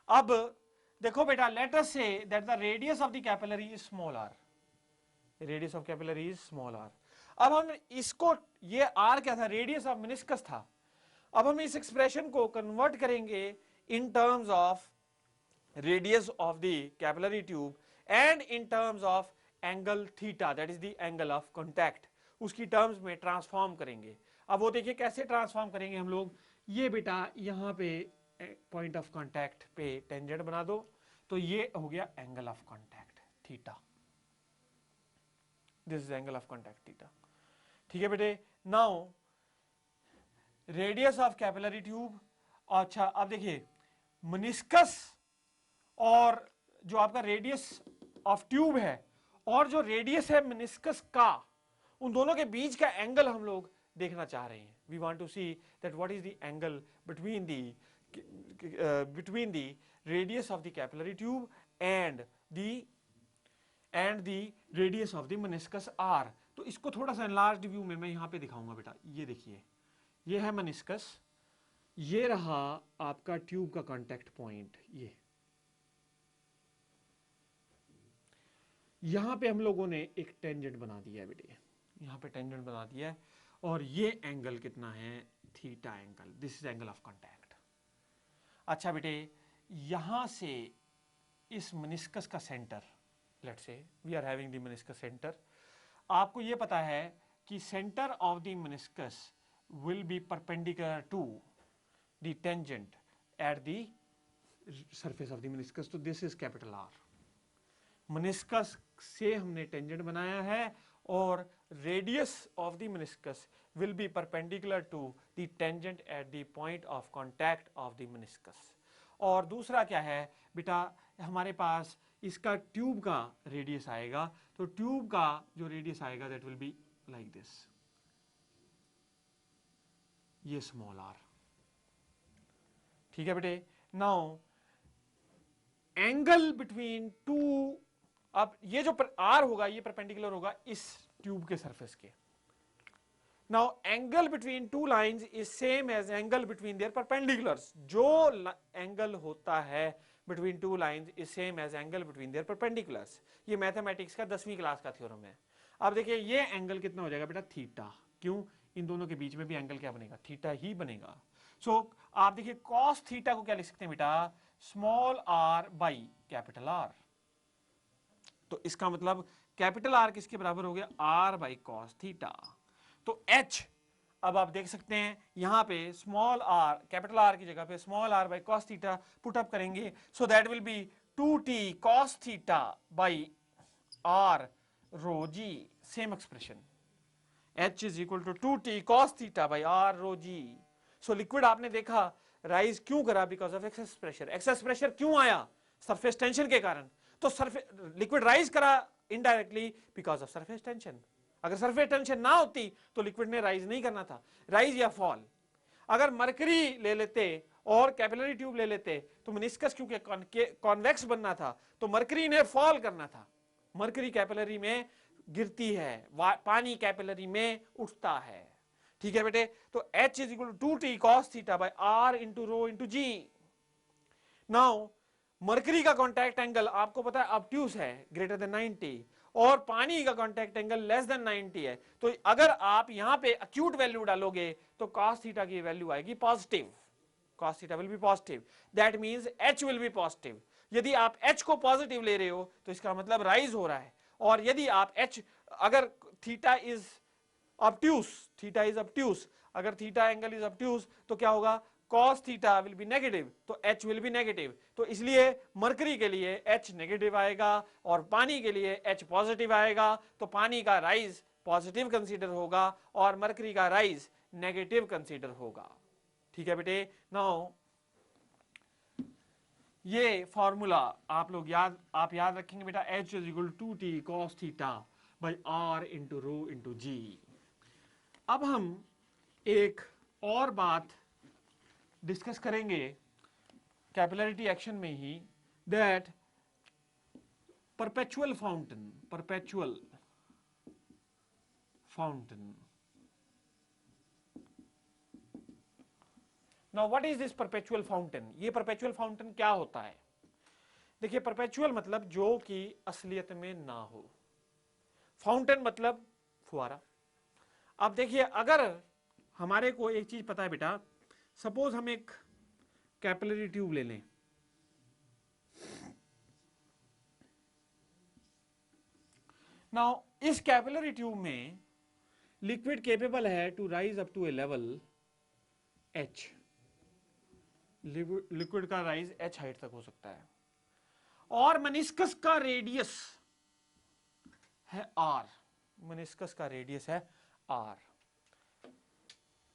Speaker 1: अब देखो बेटा, let us say that the radius of the capillary is small r, radius of capillary is small r। अब हम इसको, ये R क्या था, radius of meniscus था। अब हम इस एक्सप्रेशन को कन्वर्ट करेंगे in terms of radius of the capillary tube and in terms of angle theta, that is the angle of contact, उसकी टर्म्स में ट्रांसफॉर्म करेंगे। अब वो देखिए कैसे ट्रांसफॉर्म करेंगे हम लोग, ये बेटा यहाँ पे पॉइंट ऑफ कांटेक्ट पे टेंजेंट बना दो, तो ये हो गया angle of contact theta, this is angle of contact theta. ठीक है बेटे, now radius of capillary tube, अच्छा अब देखिए मेनिस्कस और जो आपका रेडियस ऑफ ट्यूब है और जो रेडियस है मेनिस्कस का, उन दोनों के बीच का एंगल हम लोग देखना चाह रहे हैं। We want to see that what is the angle between the radius of the capillary tube and the radius of the meniscus R. तो इसको थोड़ा सा एनलार्ज्ड व्यू में मैं यहां पे दिखाऊंगा बेटा। ये देखिए, ये है मेनिस्कस, ये रहा आपका ट्यूब का कांटेक्ट पॉइंट, ये यहां पे हम लोगों ने एक टेंजेंट बना दिया है बेटे, यहां पे टेंजेंट बना दिया है, और ये एंगल कितना है, theta angle, this is angle of contact. अच्छा बेटे, यहां से इस मेनिस्कस का centre, let's say we are having the meniscus centre, आपको ये पता है कि centre of the meniscus will be perpendicular to the tangent at the surface of the meniscus, तो this is capital R. Meniscus से हमने tangent बनाया है और radius of the meniscus will be perpendicular to the tangent at the point of contact of the meniscus. और दूसरा क्या है बेटा, हमारे पास इसका ट्यूब का रेडियस आएगा, तो ट्यूब का जो रेडियस आएगा that will be like this, ये स्मॉल आर। ठीक है बेटे, नाउ एंगल बिटवीन टू, अब ये जो आर होगा ये परपेंडिकुलर होगा इस ट्यूब के सरफेस के। Now angle between two lines is same as angle between their perpendiculars. जो एंगल होता है between two lines is same as angle between their perpendiculars. ये मैथमेटिक्स का 10वीं क्लास का थ्योरम है। अब देखिए ये एंगल कितना हो जाएगा बेटा, थीटा। क्यों? इन दोनों के बीच में भी एंगल क्या बनेगा, थीटा ही बनेगा। सो आप देखिए कॉस थीटा को क्या लिख सकते हैं बेटा, small R by capital R. तो इसका मतलब कैपिटल आर किसके बराबर हो गया, आर बाई कॉस थीटा। तो एच अब आप देख सकते हैं यहां पे स्मॉल आर, कैपिटल आर की जगह पे small R by cos theta put up करेंगे, so that will be 2t cos theta by R rho G. Same expression, h is equal to 2t cos theta by R rho G. So liquid आपने देखा rise क्यों करा, because of excess pressure. Excess pressure क्यों आया, surface tension के कारण। तो liquid rise करा indirectly because of surface tension. अगर सरफेस टेंशन ना होती तो लिक्विड ने राइज नहीं करना था, राइज या फॉल। अगर मरकरी ले लेते और कैपिलरी ट्यूब ले लेते तो मेनिस्कस क्योंकि कॉन्वेक्स बनना था तो मरकरी ने फॉल करना था। मरकरी कैपिलरी में गिरती है, पानी कैपिलरी में उठता है। ठीक है बेटे, तो H is equal to 2t cos theta by R into rho into g. Now mercury का कॉन्टैक्ट एंगल आपको पता है ऑब्ट्यूस है ग्रेटर देन 90, और पानी का कॉन्टैक्ट एंगल लेस देन 90 है। तो अगर आप यहां पे अक्यूट वैल्यू डालोगे तो cos थीटा की वैल्यू आएगी positive, cos theta will be positive, that means h will be positive. यदि आप h को पॉजिटिव ले रहे हो तो इसका मतलब राइज हो रहा है, और यदि आप h अगर theta is obtuse, theta is obtuse, अगर थीटा एंगल इज ऑब्ट्यूस तो क्या होगा, cos theta will be negative, तो h विल बी नेगेटिव। तो इसलिए मरकरी के लिए h नेगेटिव आएगा और पानी के लिए h पॉजिटिव आएगा। तो पानी का राइज पॉजिटिव कंसीडर होगा और मरकरी का राइज नेगेटिव कंसीडर होगा। ठीक है बेटे। नाउ ये फॉर्मूला आप याद रखेंगे बेटा, h is equal to T cos theta by R into rho into G. अब हम एक और बात डिस्कस करेंगे कैपिलरिटी एक्शन में ही, that perpetual fountain. Now what is this perpetual fountain? ये परपेचुअल फाउंटेन क्या होता है? देखिए, परपेचुअल मतलब जो कि असलियत में ना हो, फाउंटेन मतलब फुहारा। अब देखिए, अगर हमारे को एक चीज पता है बेटा, सपोज हम एक कैपिलरी ट्यूब ले लें, नाउ इस कैपिलरी ट्यूब में लिक्विड केपेबल है to rise up to a level h, liquid का राइज h हाइट तक हो सकता है, और मनिस्कस का रेडियस है r, मनिस्कस का रेडियस है r।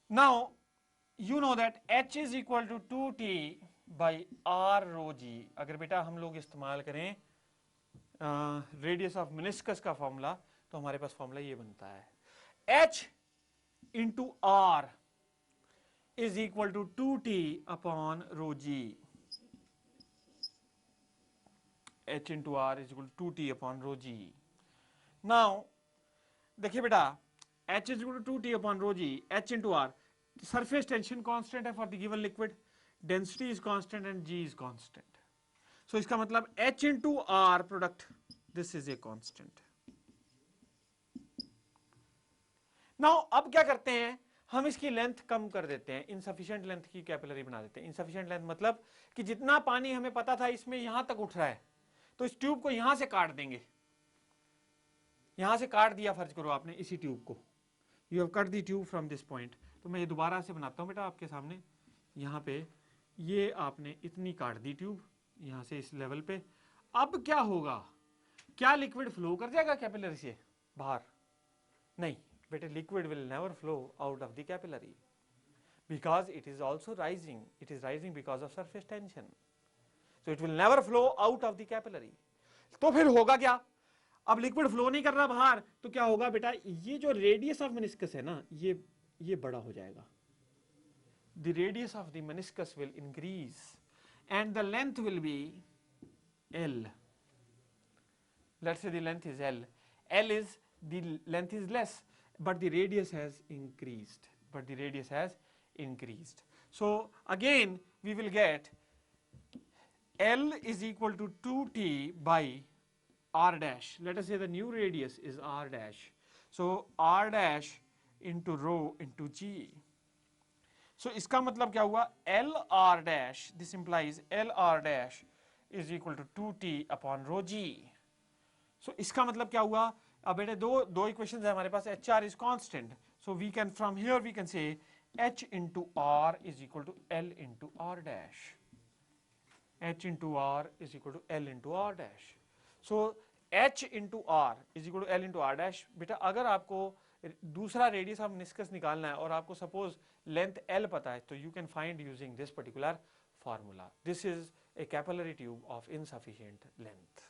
Speaker 1: Now you know that h is equal to 2t by r rho g। अगर बेटा हम लोग इस्तेमाल करें रेडियस ऑफ मेनिस्कस का फॉर्मूला, तो हमारे पास फॉर्मूला ये बनता है, h into R is equal to 2t upon rho G. h into R is equal to 2t upon rho G. Now देखिए बेटा, h is equal to 2t upon rho G, h into R, surface tension constant है for the given liquid, density is constant and g is constant. So इसका मतलब h into are product, this is a constant. Now अब क्या करते हैं, हम इसकी length कम कर देते हैं, इनसफिशिएंट लेंथ की कैपिलरी बना देते हैं। इनसफिशिएंट लेंथ मतलब कि जितना पानी हमें पता था इसमें यहां तक उठ रहा है, तो इस ट्यूब को यहां से काट देंगे, यहां से काट दिया फर्ज करो आपने इसी ट्यूब को, you have cut the tube from this point. तो मैं ये दोबारा से बनाता हूं बेटा आपके सामने, यहां पे ये आपने इतनी काट दी ट्यूब, यहां से इस लेवल पे। अब क्या होगा, क्या लिक्विड फ्लो कर जाएगा कैपिलरी से बाहर? नहीं बेटे, liquid will never flow out of the capillary, because it is also rising, it is rising because of surface tension, so it will never flow out of the capillary। तो फिर होगा क्या, अब लिक्विड फ्लो नहीं कर रहा बाहर, तो क्या होगा बेटा, ये जो रेडियस ऑफ मेनिस्कस है ना, ये बड़ा हो जाएगा, the radius of the meniscus will increase and the length will be L। Let's say the length is L. L is, the length is less, but the radius has increased. So again we will get L is equal to 2t by r dash. Let us say the new radius is r dash. So r dash into rho into g. So इसका मतलब क्या हुआ, L r dash, this implies L r dash is equal to 2t upon rho g। So इसका मतलब क्या हुआ, अब बेटे दो इक्वेशंस है हमारे पास, H R is constant, so we can from here we can say H into R is equal to L into R dash, H into R is equal to L into R dash. So H into R is equal to L into R dash. बेटा अगर आपको दूसरा radius of meniscus निकालना है और आपको suppose length L पता है, तो you can find using this particular formula. This is A capillary tube of insufficient length.